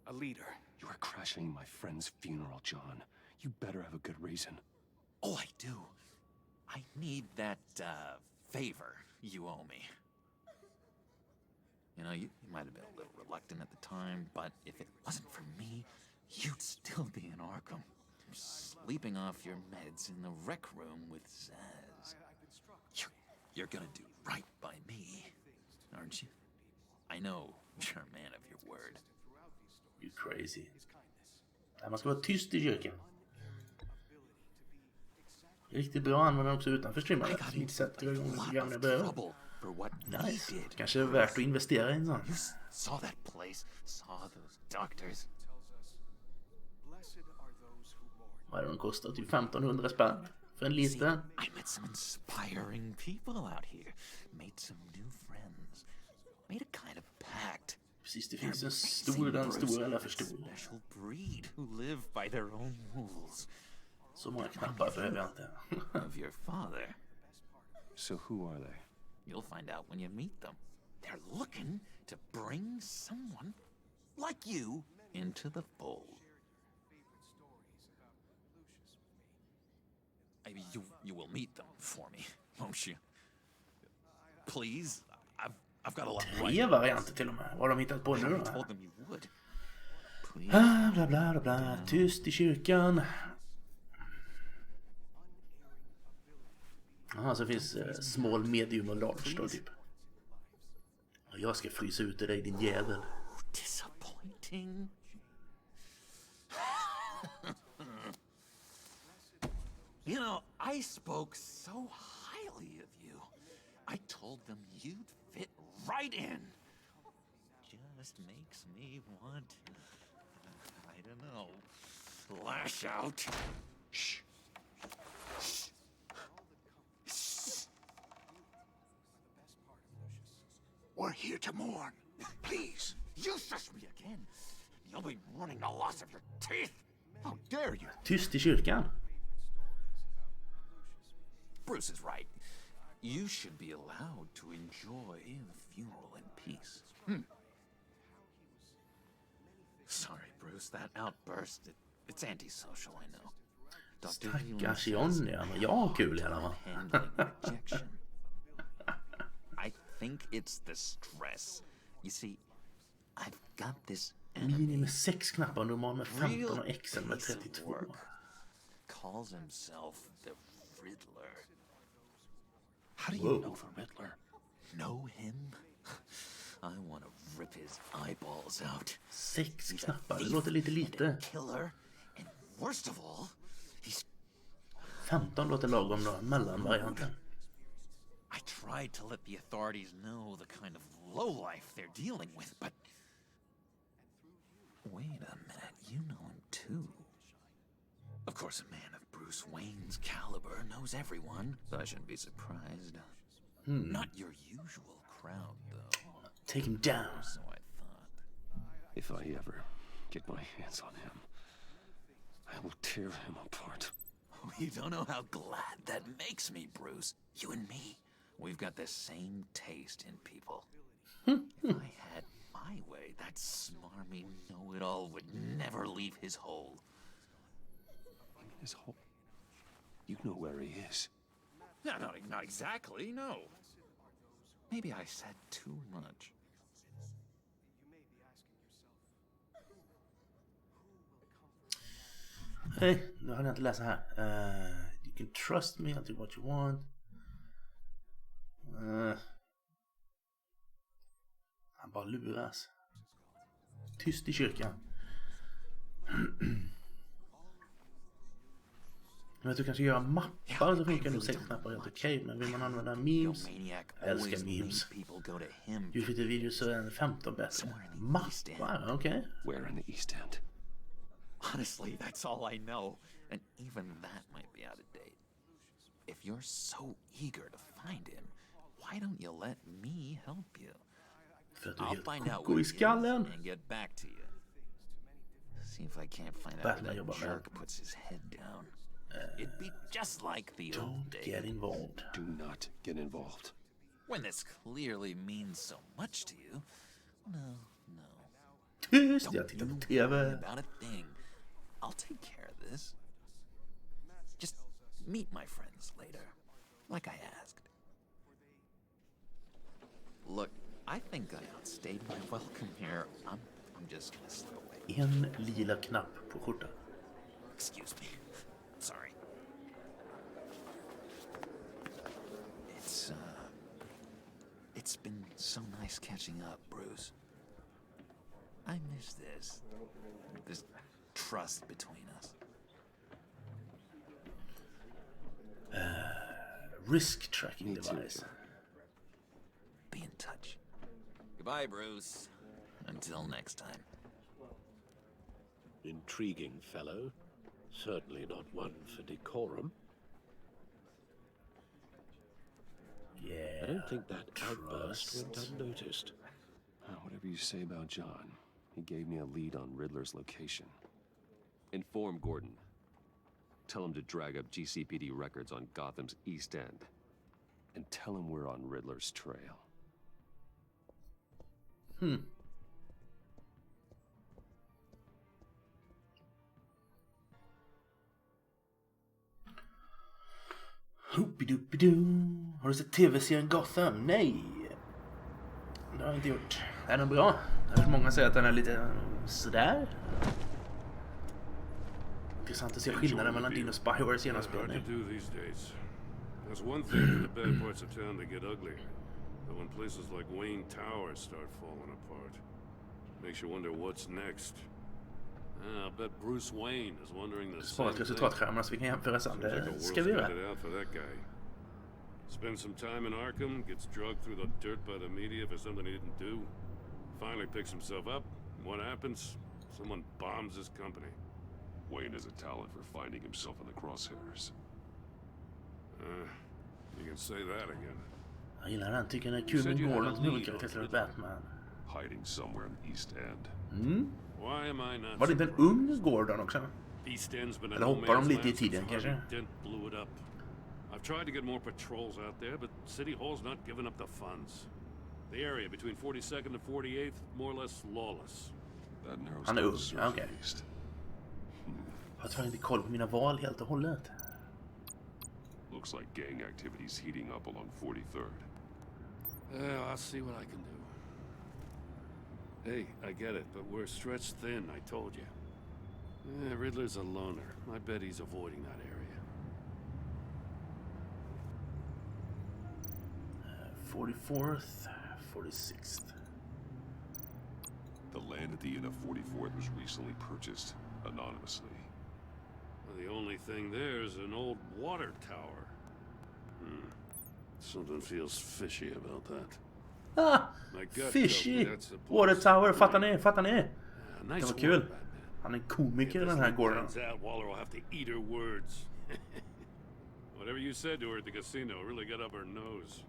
a leader. You are crashing my friend's funeral, John. You better have a good reason. Oh, I do. I need that, favor you owe me. You know, you might have been a little reluctant at the time, but if it wasn't for me, you'd still be in Arkham. Sleeping off your meds in the rec room with Zaz. You're gonna do right by me, aren't you? I know you're a man of your word. You crazy. Man ska vara tyst i kyrkan. Riktigt bra användare också utanför streamar. Mitt sätt drar igång lite grann jag behöver. Nice. Kanske är värt att investera i en sån. You saw that place, saw those doctors. Vad är det de kostar? Typ 1500 spänn för en liten. I met some inspiring people out here. Made some new friends. Made a kind of pact. Precis, det finns en stor, den stora eller för stor. Special breed who live by their own rules. Så många knappar behöver jag inte. Of your father. So who are they? You'll find out when you meet them. They're looking to bring someone like you into the fold. You will meet them for me, won't you? Please, I've got a lot. 3 varianter till och med. Vad har de hittat på nu då? Told them you would. Bla bla bla bla. Tyst i kyrkan. Jaha, så finns small, medium och large då typ. Jag ska frysa ut dig, din jävel. Disappointing. You know, I spoke so highly of you. I told them you'd fit right in. Just makes me want to, I don't know, lash out. Shh. Shh. Shh. We're here to mourn. Please. You shush me again. You'll be mourning the loss of your teeth. How dare you? Tyst i kyrkan. Bruce is right. You should be allowed to enjoy the funeral in peace. Sorry, Bruce, that outburst, it's antisocial, I know. Stackars Johnny, men jag har kul i alla fall. I think it's the stress. You see, I've got this Mini med 6 knappar, normal med 15 och XL med 32. Calls himself the Riddler. How do you know the Riddler? Know him? I want to rip his eyeballs out. 6 knappar, det låter lite. Killer, and worst of all, he's 15 låter lagom då, mellanvarianten. I tried to let the authorities know the kind of lowlife they're dealing with, but wait a minute, you know him too. Of course, a man of Bruce Wayne's caliber knows everyone, so I shouldn't be surprised. Not your usual crowd, though. Take him down. So I thought. If I ever get my hands on him, I will tear him apart. You don't know how glad that makes me, Bruce. You and me, we've got the same taste in people. If I had my way, that smarmy know-it-all would never leave his hole. His hole? You know where he is. No, not exactly, no. Maybe I said too much. Nej, nu har jag inte läst här. You can trust me, I'll do what you want. Han bara luras. Tyst i kyrkan. Men du kanske göra mappar så funkar nog 6 knappar helt okej. Men vill man använda memes, jag älskar memes. Youtube-videos så är 15 bättre. Mappar, okej. Where in the East End? Honestly, that's all I know. And even that might be out of date. If you're so eager to find him, why don't you let me help you? I'll find out where he is and get back to you. See if I can't find out where that jerk puts his head down. It'd be just like the old days. Don't get involved. Do not get involved. When this clearly means so much to you. No. Tyst, jag tittar på TV. About a thing. I'll take care of this. Just meet my friends later, like I asked. Look, I think I outstayed my welcome here. I'm just gonna slip away. En lila knapp på skjortan. Excuse me. Sorry. It's been so nice catching up, Bruce. I miss this trust between us. Risk tracking device. Be in touch. Goodbye, Bruce. Until next time. Intriguing fellow. Certainly not one for decorum. Yeah. I don't think that outburst went unnoticed. Whatever you say about John, he gave me a lead on Riddler's location. Inform Gordon. Tell him to drag up GCPD records on Gotham's East End. And tell him we're on Riddler's trail. Hoopidoopido. Har du sett tv-serien Gotham? Nej. Det har jag inte gjort. Är den bra? Många säger att den är lite sådär. Intressant att se skillnaden mellan din och Spywares genomspelning. There's one thing in the bad parts of town that get ugly. But when places like Wayne Towers start falling apart, makes you wonder what's next. I bet Bruce Wayne is wondering the same thing. Resultatskärmarna så vi kan jämföra sen. Det ska vi göra. Spends some time in Arkham, gets drugged through the dirt by the media for something he didn't do. Finally picks himself up. What happens? Someone bombs his company. Wayne has a talent for finding himself in the crosshairs. You can say that again. Jag gillar den. Tycker den är kul med Gordon som huvudkaraktär till Batman. Hiding somewhere in the East End. Why am I not? Var det inte en ung Gordon också? East End's been Eller hoppar de lite i tiden kanske? Dent blew it up. I've tried to get more patrols out there, but City Hall's not giving up the funds. The area between 42nd and 48th, more or less lawless. Han är ung, okej. Jag tror inte koll på mina val helt och hållet. Looks like gang activities heating up along 43rd. I'll see what I can do. Hey, I get it, but we're stretched thin, I told you. Riddler's a loner. I bet he's avoiding that area. 44th, 46th. The land at the end of 44th was recently purchased anonymously. Well, the only thing there is an old water tower. Something feels fishy about that. Ah, My gut fishy! tells me that's the place. Water Tower, fattar ni? Fattar ni? Det Nice var work, kul. Batman. Han är en komiker i If den this här thing gården. pans out, Waller will have to eat her words. Whatever you said to her at the casino really got up her nose.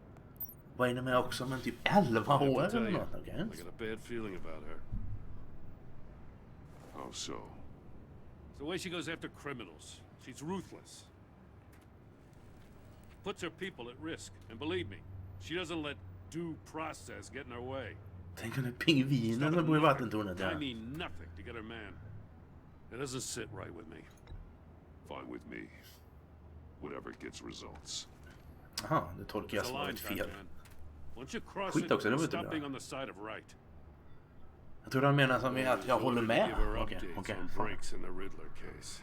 Vad är det med också? Men typ 11 år I eller något, okej? I got a bad feeling about her. How so? It's the way she goes after criminals. She's ruthless. Puts her people at risk. And believe me, she doesn't let due process get in her way. Tänk om det är pingviner som bor i vattentornet, ja. I mean nothing to get her man. It doesn't sit right with me. Fine with me. Whatever gets results. Jaha, det tolkar jag som ett fel. Once you cross Skit it, också, det var inte stop bra. being on the side of right. Jag tror han menar som att jag håller med. Okej. Breaks in the Riddler case.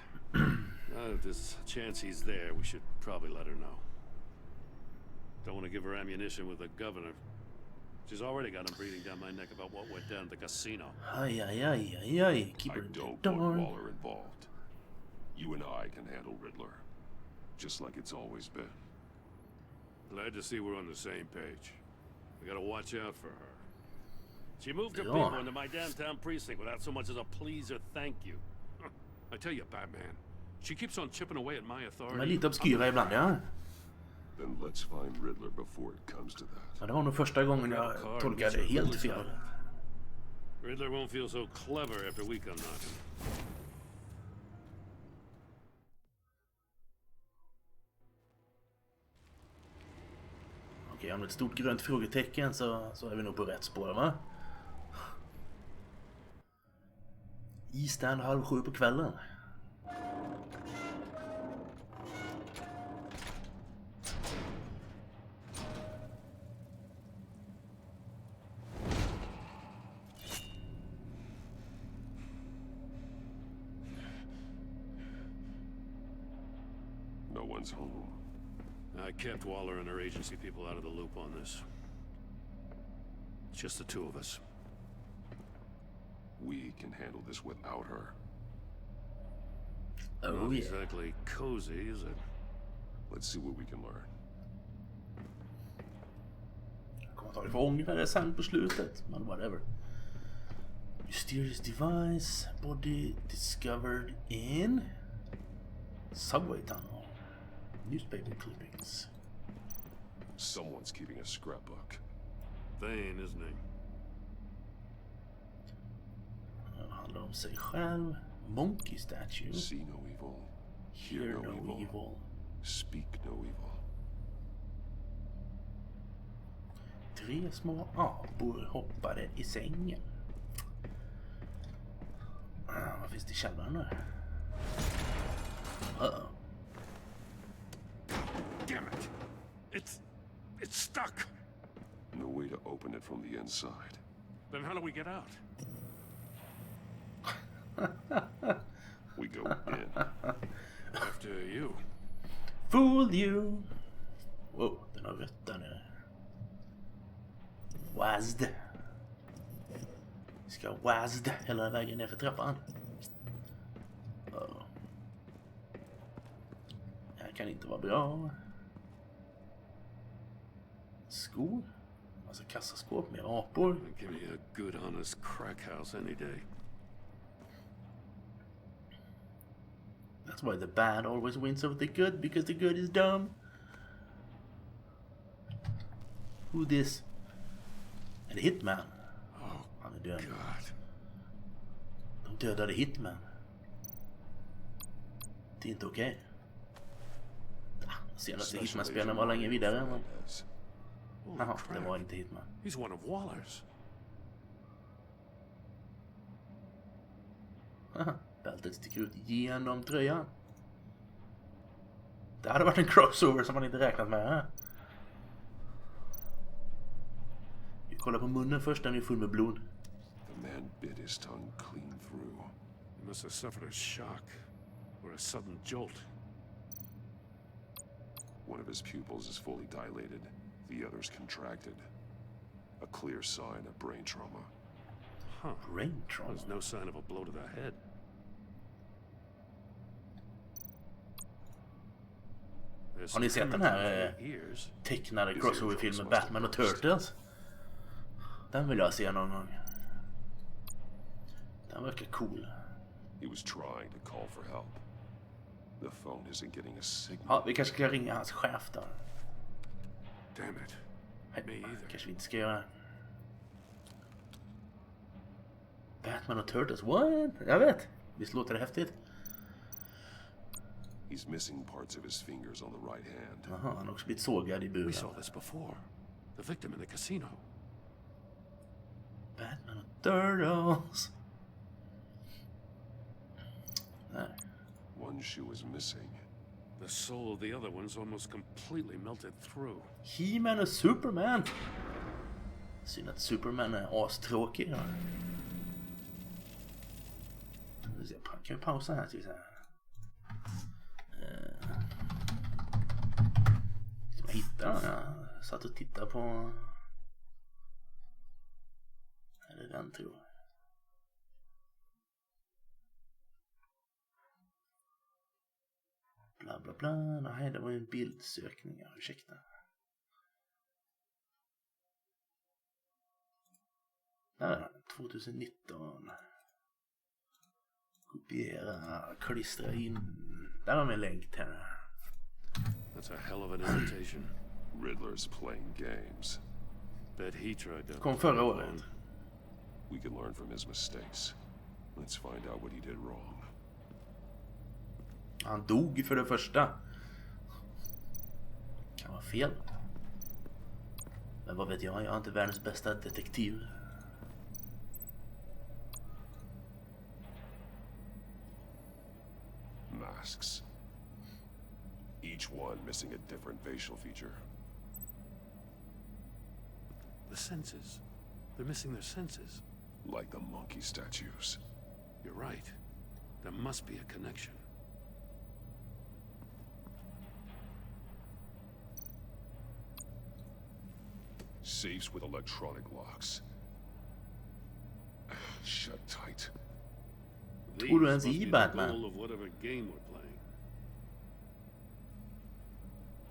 Now that there's a chance he's there, we should probably let her know. Don't want to give her ammunition with the governor. She's already got him breathing down my neck about what went down at the casino. Aj. Keep her I don't darn. want Waller involved. You and I can handle Riddler. Just like it's always been. Glad to see we're on the same page. We gotta watch out for her. She moved her Ja. people into my downtown precinct without so much as a please or thank you. I tell you, Batman, she keeps on chipping away at my authority. De är lite obskyra ibland, ja. Then let's find Riddler before it comes to that. Ja, det var nog första gången jag tolkade helt fel. Riddler won't feel so clever after we come knocking. Okej, om det är ett stort grönt frågetecken så är vi nog på rätt spår, va? Isstand 6:30 på kvällen. No one's home. I kept Waller and her agency people out of the loop on this. It's just the two of us. We can handle this without her. Not exactly cozy, is it? Let's see what we can learn. Jag kommer ta det för ångra det sen på slutet, men whatever. Mysterious device, body discovered in subway tunnel. Newspaper clippings. Someone's keeping a scrapbook. Thane, isn't he? Det handlar om sig själv. Monkey statue. See no evil. Hear no evil. Speak no evil. 3 små apor hoppade i sängen. Vad finns det i källaren där? Uh-oh. Damn it! It's stuck! No way to open it from the inside. Then how do we get out? We go in. After you. Fool you! Wow, den har rött där nere. Wazd. Vi ska wazd hela vägen ner för trappan. Det här kan inte vara bra. Skor. Alltså kassaskåp med apor. Give me a good honest crack house any day. That's why the bad always wins over the good, because the good is dumb. Who this? Är det Hitman? Han är död. De dödade Hitman. Det är inte okej. Senaste Hitman-spelen var länge vidare. Men... Jaha, det var inte Hitman. He's one of Waller's. Bältet sticker ut genom tröjan. Det hade varit en crossover som man inte räknat med. Kolla på munnen först, den är full med blod. The man bit his tongue clean through. He must have suffered a shock or a sudden jolt. One of his pupils is fully dilated. The other's contracted. A clear sign of brain trauma. Huh. Brain trauma? There's no sign of a blow to the head. Har ni sett den här tecknade crossover-filmen Batman och Turtles? Den vill jag se någon gång. Den verkar cool. He was trying to call for help. The phone isn't getting a signal. Ja, vi kanske ska ringa hans chef då. Damn it. Me either. Kanske vi inte ska göra. Batman och Turtles, what? Jag vet. Visst låter det häftigt? He's missing parts of his fingers on the right hand. Aha, han har också blivit sågad i buren. We saw this before. The victim in the casino. Batman och Turtles. Nej. One shoe is missing. The soul of the other one's almost completely melted through. He-Man och Superman. Synd att Superman är astråkig. Ja. Kan vi pausa här till så här. Jag hittar den. Jag satt och tittade på. Är det den tror jag? Bla bla bla. Nej, det var ju en bildsökning. Ursäkta. Där är den. 2019. Kopiera. Klistra in. Där har vi en länk till den. That's a hell of an invitation. Riddler's playing games. Bet he tried to. Kom förra året. We can learn from his mistakes. Let's find out what he did wrong. Han dog för det första. Kan vara fel. Men vad vet jag är inte världens bästa detektiv. Masks. Each one missing a different facial feature. The senses. They're missing their senses. Like the monkey statues. You're right. There must be a connection. Safes with electronic locks. Shut tight. Tror du ens i Batman?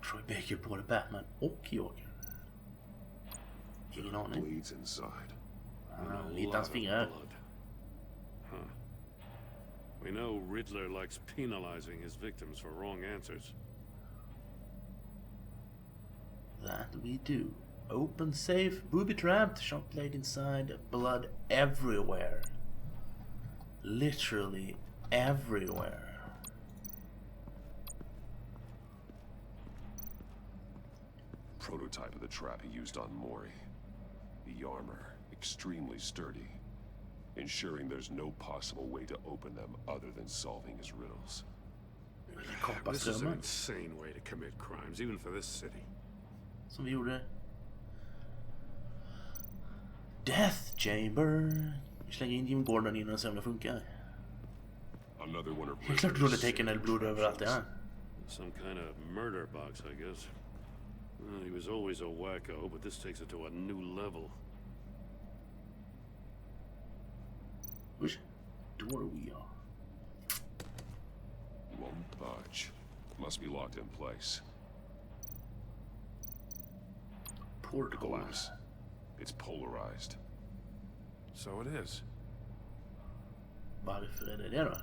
Troy Baker både Batman och Joker. Ingen aning. Bleeds inside. Lite hans fingrar. Huh. We know Riddler likes penalizing his victims for wrong answers. That we do. Open safe, booby-trapped, shot laid inside, blood everywhere. Literally everywhere. Prototype of the trap he used on Mori. The armor, extremely sturdy, ensuring there's no possible way to open them other than solving his riddles. This is an insane way to commit crimes, even for this city. Som vi gjorde. Death Chamber. Vi slänger in Jim Gordon innan sömnen funkar. Det är klart rulletecken eller blod överallt det här. Some kind of murder box, I guess. He was always a wacko, but this takes it to a new level. Which door we are? Won't budge. Must be locked in place. Port glass. It's polarized. So it is. Varför är det då?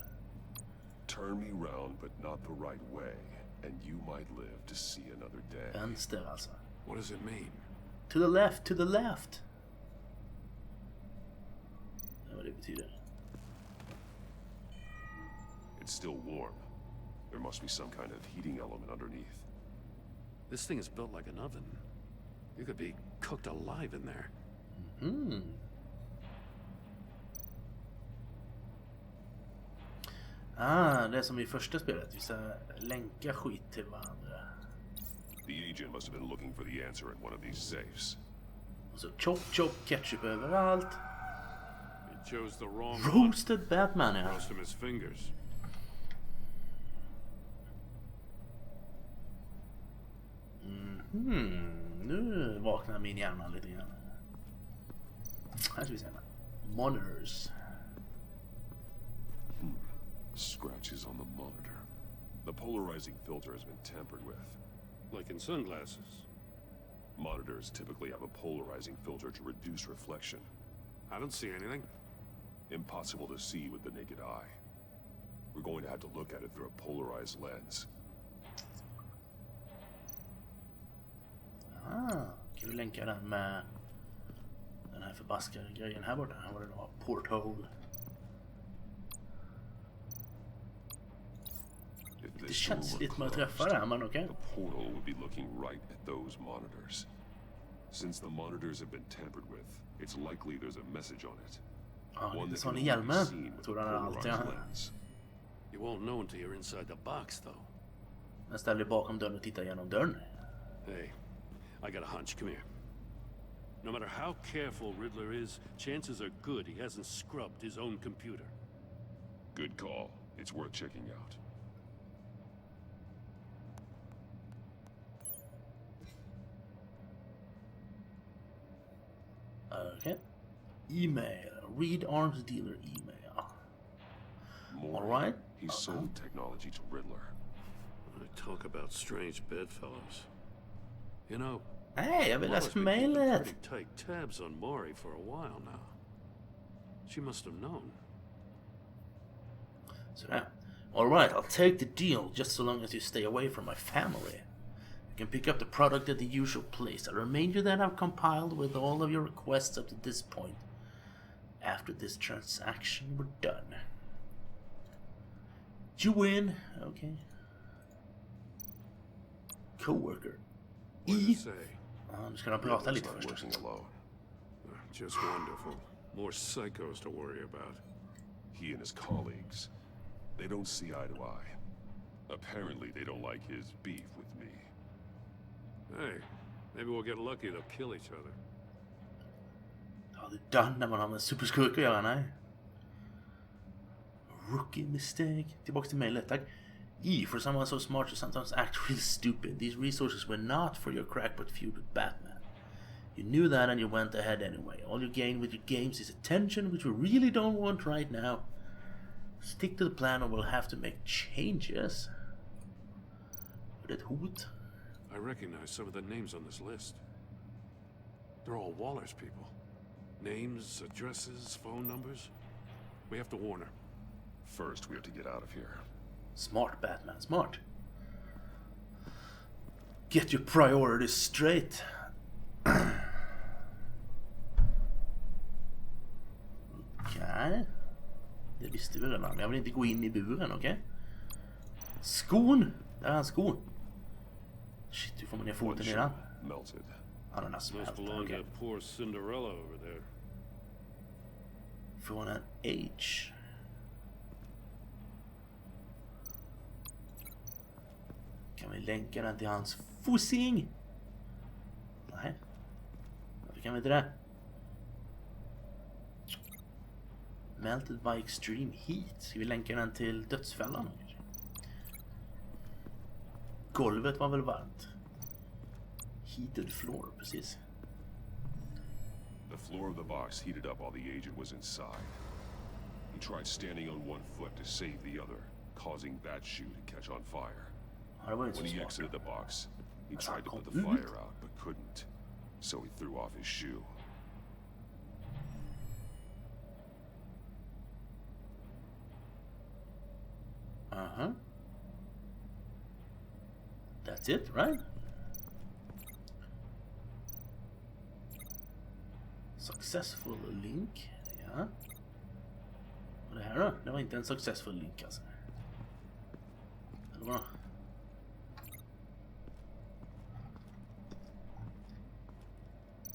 Turn me round, but not the right way, and you might live to see another day. Vänster alltså. What does it mean? To the left, to the left. Det vad det betyder. It's still warm. There must be some kind of heating element underneath. This thing is built like an oven. You could be cooked alive in there. Det är som i första spelet. Vi ska länka skit till varandra. The agent must have been looking for the answer in one of these safes. Och så chop ketchup överallt. He chose the wrong Roasted Batman, ja. Roast him his fingers. Nu vaknar min hjärna lite grann. Här ska vi se. Monitors. Scratches on the monitor. The polarizing filter has been tampered with. Like in sunglasses. Monitors typically have a polarizing filter to reduce reflection. I don't see anything. Impossible to see with the naked eye. We're going to have to look at it through a polarized lens. Kan vi länka den med den här förbaskade grejen här borta? Här var det då porthole. Det känns lite med att träffa det här, men okej. The portal would be looking right at those monitors. Since the monitors have been tampered with, it's likely there's a message on it. One that can only be seen with a polarized lens. You won't know until you're inside the box, though. Jag ställer dig bakom dörren och tittar genom dörren. Hey, I got a hunch. Come here. No matter how careful Riddler is, chances are good he hasn't scrubbed his own computer. Good call. It's worth checking out. Okay. Email. Read arms dealer email. Alright. He sold technology to Riddler. I talk about strange bedfellows. You know, hey, jag vill läsa mailet. Tight tabs on Maury for a while now. She must have known. So now, alright, I'll take the deal just so long as you stay away from my family. You can pick up the product at the usual place. I'll remind you that I've compiled with all of your requests up to this point. After this transaction, we're done. You win. Okay. Coworker. I'm just gonna prata lite först. Just wonderful. More psychos to worry about. He and his colleagues. They don't see eye to eye. Apparently they don't like his beef with me. Hey, maybe we'll get lucky. They'll kill each other. Ja, det är done när man har med superskurk att göra, nej. Rookie mistake. Tillbaka till mailet, tack. For someone so smart to sometimes act really stupid, these resources were not for your crackpot feud with Batman. You knew that and you went ahead anyway. All you gain with your games is attention, which we really don't want right now. Stick to the plan or we'll have to make changes. Är det ett hot? I recognize some of the names on this list. They're all Waller's people. Names, addresses, phone numbers. We have to warn her. First, we have to get out of here. Smart, Batman, smart. Get your priorities straight. Okej. Det visste vi redan. Jag vill inte gå in i buren, okej? Skon! Där är en skon. Shit, hur får man ner foten i den? Ja, den har smält. Okay. Poor Cinderella over there. Från en H. Kan vi länka den till hans fussing? Nej. Varför kan vi inte det? Melted by extreme heat. Ska vi länka den till dödsfällan? Golvet var väl varmt? Heated floor, precis. The floor of the box heated up while the agent was inside. He tried standing on one foot to save the other, causing that shoe to catch on fire. When he exited the box, he tried to put the fire out, but couldn't. So he threw off his shoe. Uh-huh. That's it, right? Successful link. Ja. Och det här då? Det var inte en successful link alltså. Eller vad?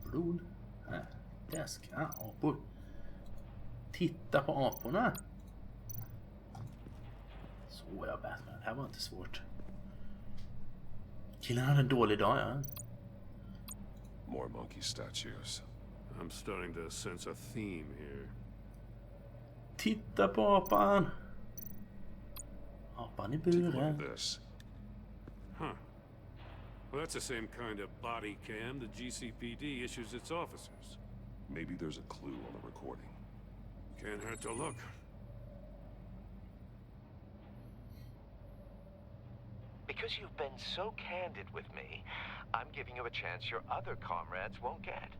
Blod. Nej. Desk. Ja, apor. Titta på aporna. Så ja, Batman. Det här var inte svårt. Killen hade en dålig dag, ja. More monkey statues. I'm starting to sense a theme here. Titta på apan. Apan i Take a look buren. at this. Huh. Well, that's the same kind of body cam the GCPD issues its officers. Maybe there's a clue on the recording. Can't hurt to look. Because you've been so candid with me, I'm giving you a chance your other comrades won't get.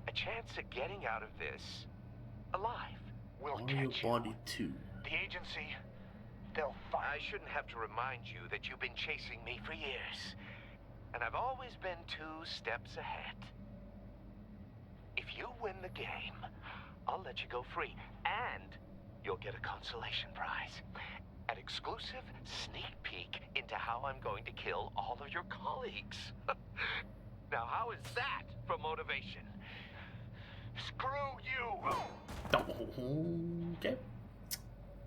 A chance at getting out of this alive. We'll Are your catch you. body too? The agency, they'll find. I shouldn't have to remind you that you've been chasing me for years. And I've always been 2 steps ahead. If you win the game, I'll let you go free. And you'll get a consolation prize. An exclusive sneak peek into how I'm going to kill all of your colleagues. Now, how is that for motivation? Screw you! Okay.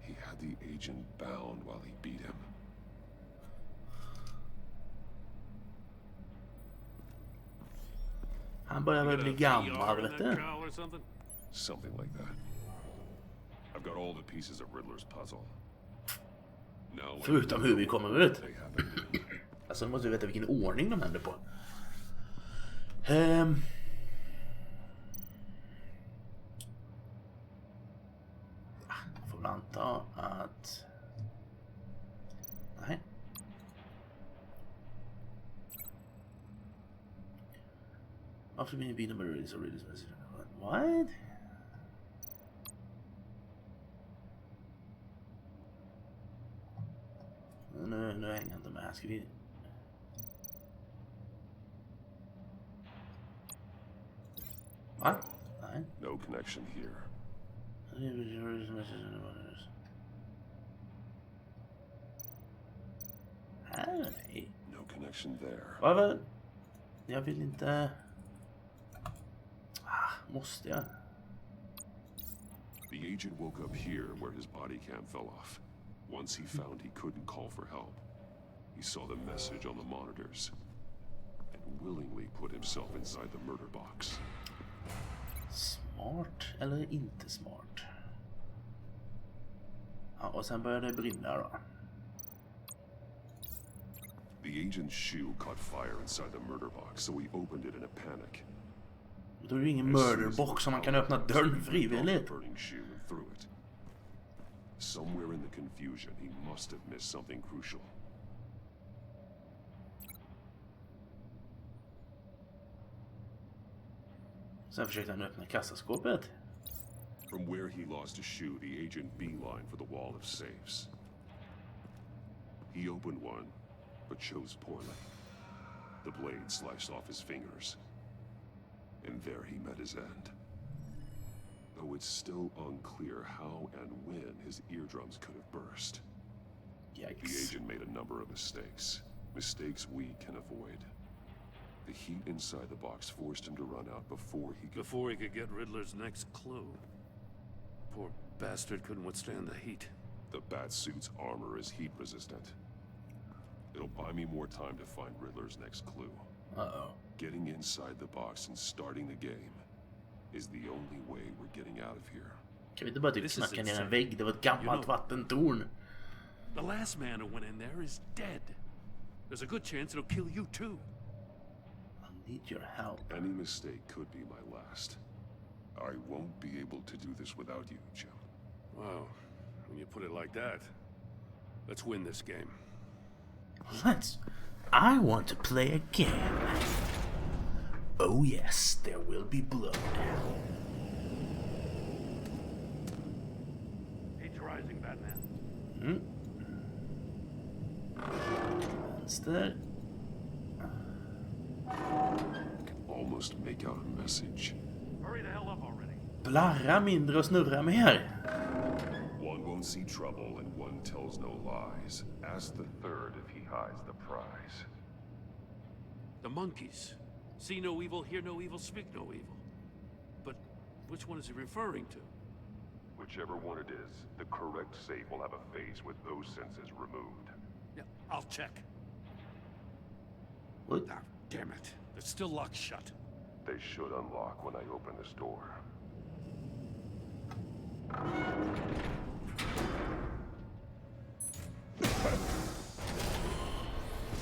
He had the agent bound while he beat him. Han börjar väl bli gammal, vet du. Something like that. I've got all the pieces of Riddler's puzzle. Now, Förutom hur vi kommer ut. Alltså, nu måste vi veta vilken ordning de händer på. Får man anta att... Nej. After being beaten by release or release message. What? Nu hänger jag inte med. Ska vi... Va? Nej. No connection here. Nej. No connection there. Varför? Jag vill inte... måste jag? The agent woke up here where his body cam fell off. Once he found he couldn't call for help, he saw the message on the monitors and willingly put himself inside the murder box. Smart eller inte smart? Ja, och sen började det brinna då. The agent's shoe caught fire inside the murder box, so he opened it in a panic. Då är det ingen murderbox som man kan öppna dörren frivilligt. Somewhere in the confusion, he must have missed something crucial. Sen försökte han öppna kassaskåpet. From where he lost a shoe, the agent beeline for the wall of safes. He opened one, but chose poorly. The blade sliced off his fingers. And there he met his end. Though it's still unclear how and when his eardrums could have burst. Yikes. The agent made a number of mistakes. Mistakes we can avoid. The heat inside the box forced him to run out before he could get Riddler's next clue. Poor bastard couldn't withstand the heat. The Batsuit's armor is heat resistant. It'll buy me more time to find Riddler's next clue. Uh-oh. Getting inside the box and starting the game is the only way we're getting out of here. Kan vi inte bara typ knacka ner en vägg? Det var ett gammalt vattentorn. The last man who went in there is dead. There's a good chance it'll kill you too. I need your help. Any mistake could be my last. I won't be able to do this without you, Jim. Wow. When you put it like that, let's win this game. I want to play a game. Oh yes, there will be blood. He's rising, Batman. Vänster. Can almost make out a message. Hurry the hell up already. Blarra mindre och snurra mer. One won't see trouble and one tells no lies. Ask the third if he hides the prize. The monkeys. See no evil, hear no evil, speak no evil. But which one is he referring to? Whichever one it is, the correct safe will have a face with those senses removed. Yeah, I'll check. What? Ah, damn it. It's still locked shut. They should unlock when I open this door.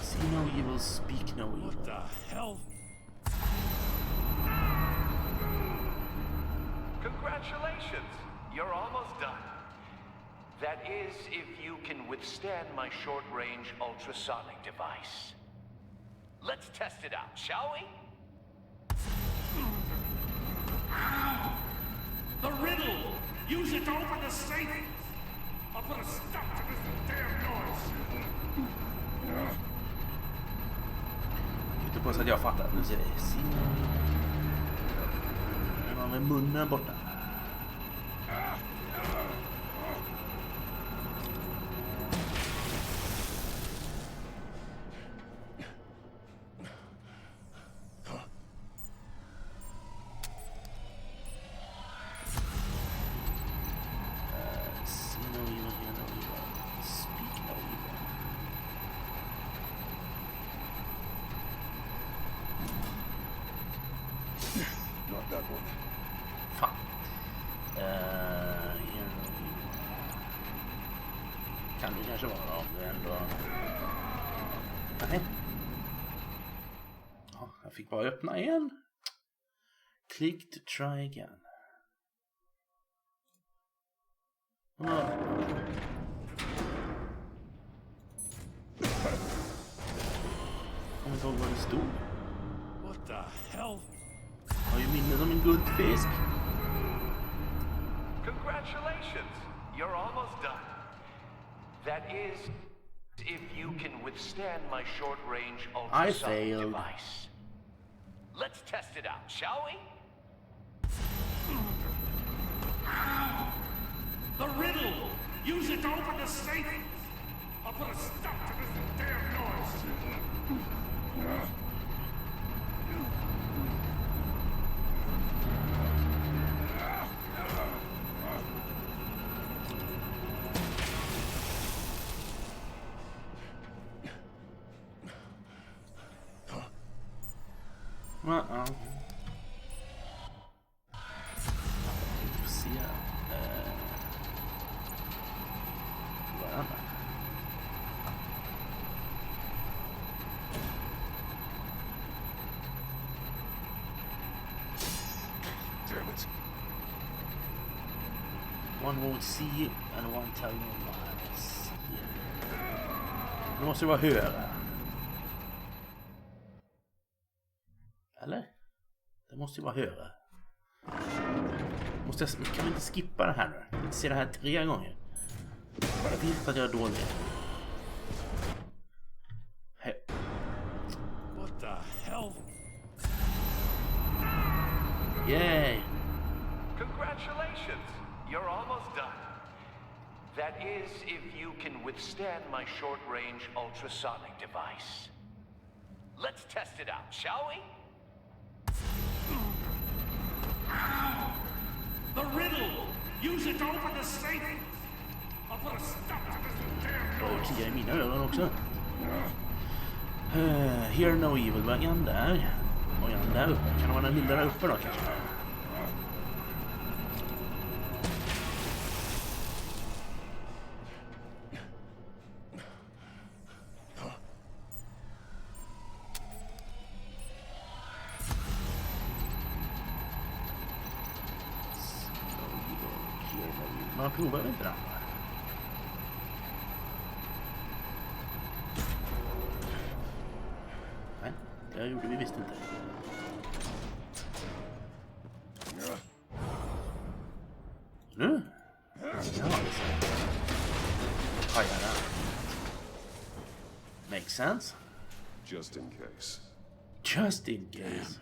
See no evil, speak no evil. What the hell? Congratulations! You're almost done. That is, if you can withstand my short-range ultrasonic device. Let's test it out, shall we? The riddle! Use it to open the safe! I'll put a stop to this damn noise! Inte på så att jag fattar. Nu ser det. Se no evil. Den har med munnen borta. Kan det kanske vara om det ändå... Nej. Ja, jag fick bara öppna en. Click to try again. Kommer inte ihåg vad det stod. What the hell? Har ju minne som en guldfisk. Congratulations! You're almost done. That is, if you can withstand my short-range ultrasonic device. Let's test it out, shall we? The riddle! Use it to open the safe! I'll put a stop to this damn noise! Uh-oh. Vi får se. Vad är det? Damn it. One won't see and one tell no lies. Det måste vara höra. Eller? Det måste ju vara höra. Kan vi inte skippa det här nu? Jag vill inte se det här 3 gånger. Jag vet att jag är dålig. What the hell? Yay! Congratulations! You're almost done. That is, if you can withstand my short-range ultrasonic device. Let's test it out, shall we? The riddle! Use it to open the safe! I'll put a stop to this damn Jag noise! kliar i mina ögon också. Hear no evil. Vad är han där? Vad är han där uppe? Kan det vara den lilla där uppe då kanske? Man provar inte den. Nej, det gjorde vi visst inte. Nu? Ja, det ser. Hajarna. Makes sense. Just in case. Just in case.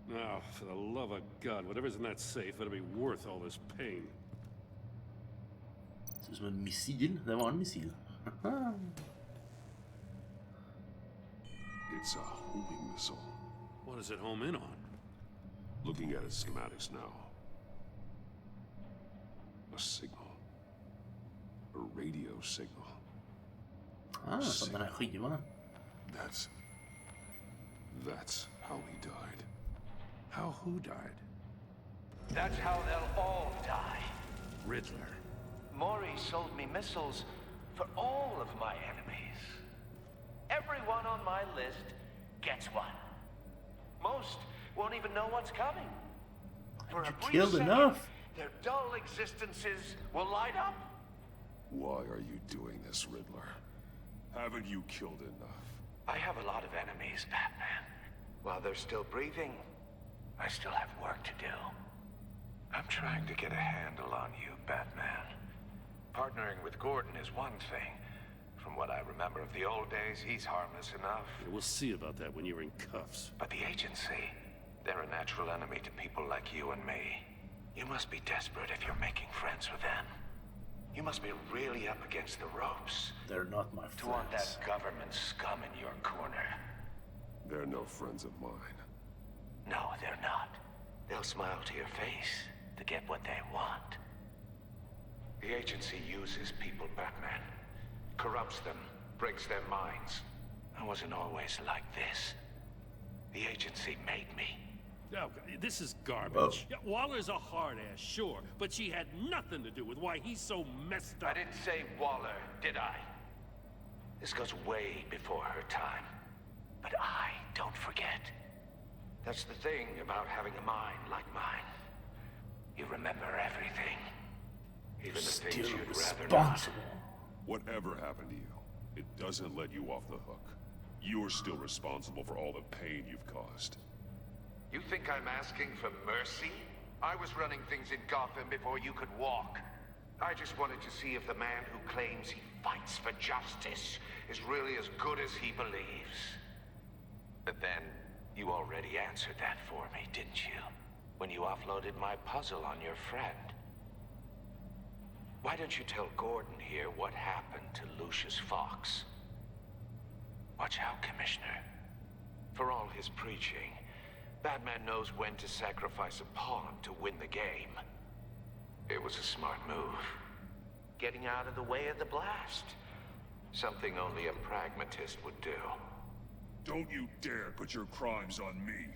Now, for the love of God, whatever's in that safe, it'll be worth all this pain. Det ser ut som en missil. Det var en missil. It's a homing missile. What does it home in on? Looking at its schematics now. A signal. A radio signal. Ah, som den här skivan. That's how he died. How who died? That's how they'll all die. Riddler. Maury sold me missiles for all of my enemies. Everyone on my list gets one. Most won't even know what's coming. For a brief Killed second, enough. their dull existences will light up. Why are you doing this, Riddler? Haven't you killed enough? I have a lot of enemies, Batman. While they're still breathing, I still have work to do. I'm trying to get a handle on you, Batman. Partnering with Gordon is one thing. From what I remember of the old days, he's harmless enough. Yeah, we'll see about that when you're in cuffs. But the agency, they're a natural enemy to people like you and me. You must be desperate if you're making friends with them. You must be really up against the ropes. They're not my friends. To want that government scum in your corner. They're no friends of mine. No, they're not. They'll smile to your face to get what they want. The agency uses people, Batman. Corrupts them, breaks their minds. I wasn't always like this. The agency made me. Oh, this is garbage. Whoa. Yeah, Waller's a hard ass, sure, but she had nothing to do with why he's so messed up. I didn't say Waller, did I? This goes way before her time. But I don't forget. That's the thing about having a mind like mine. You remember everything. Even the things Still you'd rather not. responsible. Whatever happened to you, it doesn't let you off the hook. You're still responsible for all the pain you've caused. You think I'm asking for mercy? I was running things in Gotham before you could walk. I just wanted to see if the man who claims he fights for justice is really as good as he believes. But then, you already answered that for me, didn't you? When you offloaded my puzzle on your friend. Why don't you tell Gordon here what happened to Lucius Fox? Watch out, Commissioner. For all his preaching, Batman knows when to sacrifice a pawn to win the game. It was a smart move. Getting out of the way of the blast. Something only a pragmatist would do. Don't you dare put your crimes on me.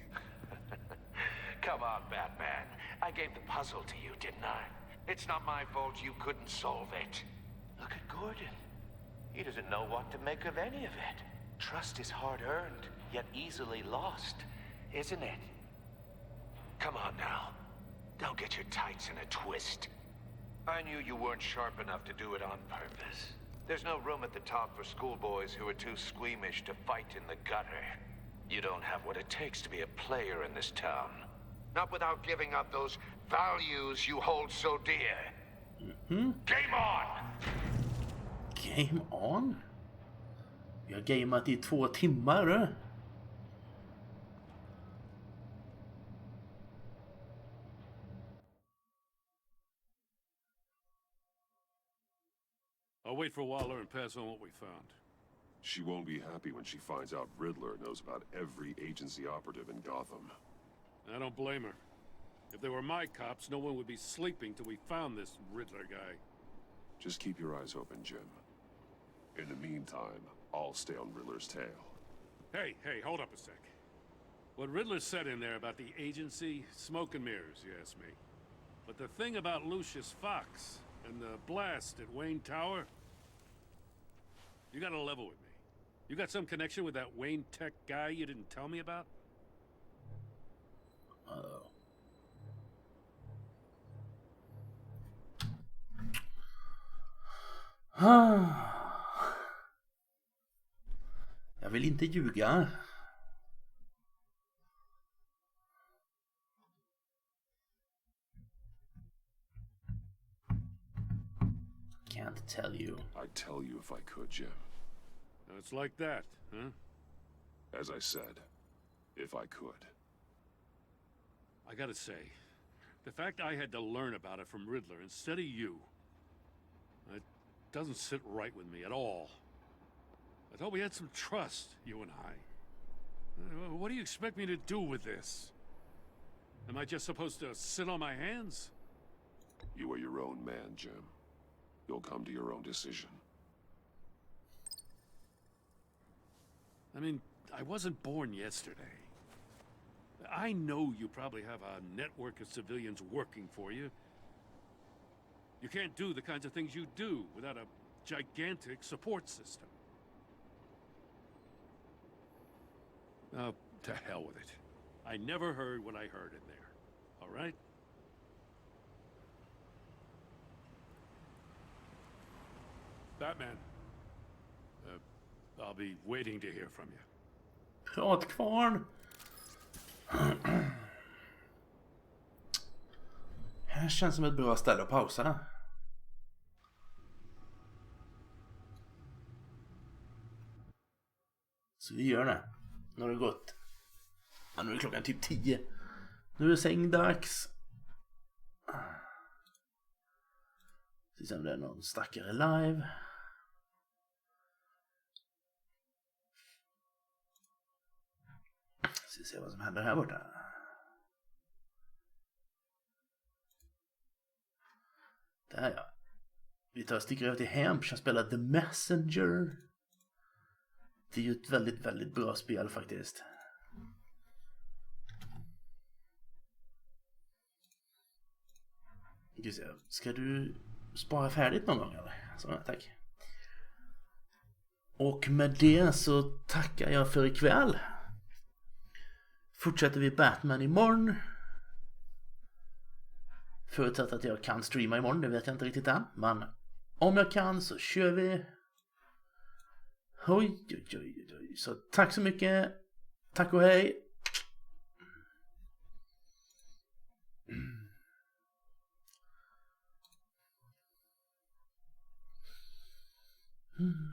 Come on, Batman. I gave the puzzle to you, didn't I? It's not my fault you couldn't solve it. Look at Gordon. He doesn't know what to make of any of it. Trust is hard-earned, yet easily lost, isn't it? Come on now. Don't get your tights in a twist. I knew you weren't sharp enough to do it on purpose. There's no room at the top for schoolboys who are too squeamish to fight in the gutter. You don't have what it takes to be a player in this town. Not without giving up those values you hold so dear. Game on! Game on? Vi har gameat i 2 timmar. I'll wait for Waller and pass on what we found. She won't be happy when she finds out Riddler knows about every agency operative in Gotham. I don't blame her. If they were my cops, no one would be sleeping till we found this Riddler guy. Just keep your eyes open, Jim. In the meantime, I'll stay on Riddler's tail. Hey, hold up a sec. What Riddler said in there about the agency, smoke and mirrors, you ask me. But the thing about Lucius Fox and the blast at Wayne Tower, you gotta level with me. You got some connection with that Wayne Tech guy you didn't tell me about? Uh-oh. Jag vill inte ljuga. Can't tell you. I'd tell you if I could, Jim. It's like that, huh? As I said, if I could. I gotta say, the fact I had to learn about it from Riddler instead of you, it doesn't sit right with me at all. I thought we had some trust, you and I. What do you expect me to do with this? Am I just supposed to sit on my hands? You are your own man, Jim. You'll come to your own decision. I mean, I wasn't born yesterday. I know you probably have a network of civilians working for you. You can't do the kinds of things you do without a gigantic support system. Oh, to hell with it. I never heard what I heard in there. All right? Batman. I'll be waiting to hear from you. Pratkvarn. Här känns som ett bra ställe att pausa. Så vi gör det. Nu har det gått. Ja, nu är klockan typ 10. Nu är det sängdags. Så se om det är någon stackare live. Så vi ser vad som händer här borta. Där ja. Vi tar och sticker över till Hemp som spelar The Messenger. Det är ju ett väldigt, väldigt bra spel faktiskt. Ska du spara färdigt någon gång eller? Så, tack. Och med det så tackar jag för ikväll. Fortsätter vi Batman imorgon. Förutsatt att jag kan streama imorgon, det vet jag inte riktigt än. Men om jag kan så kör vi. Oj, oj, oj, oj. Så tack så mycket. Tack och hej. Mm.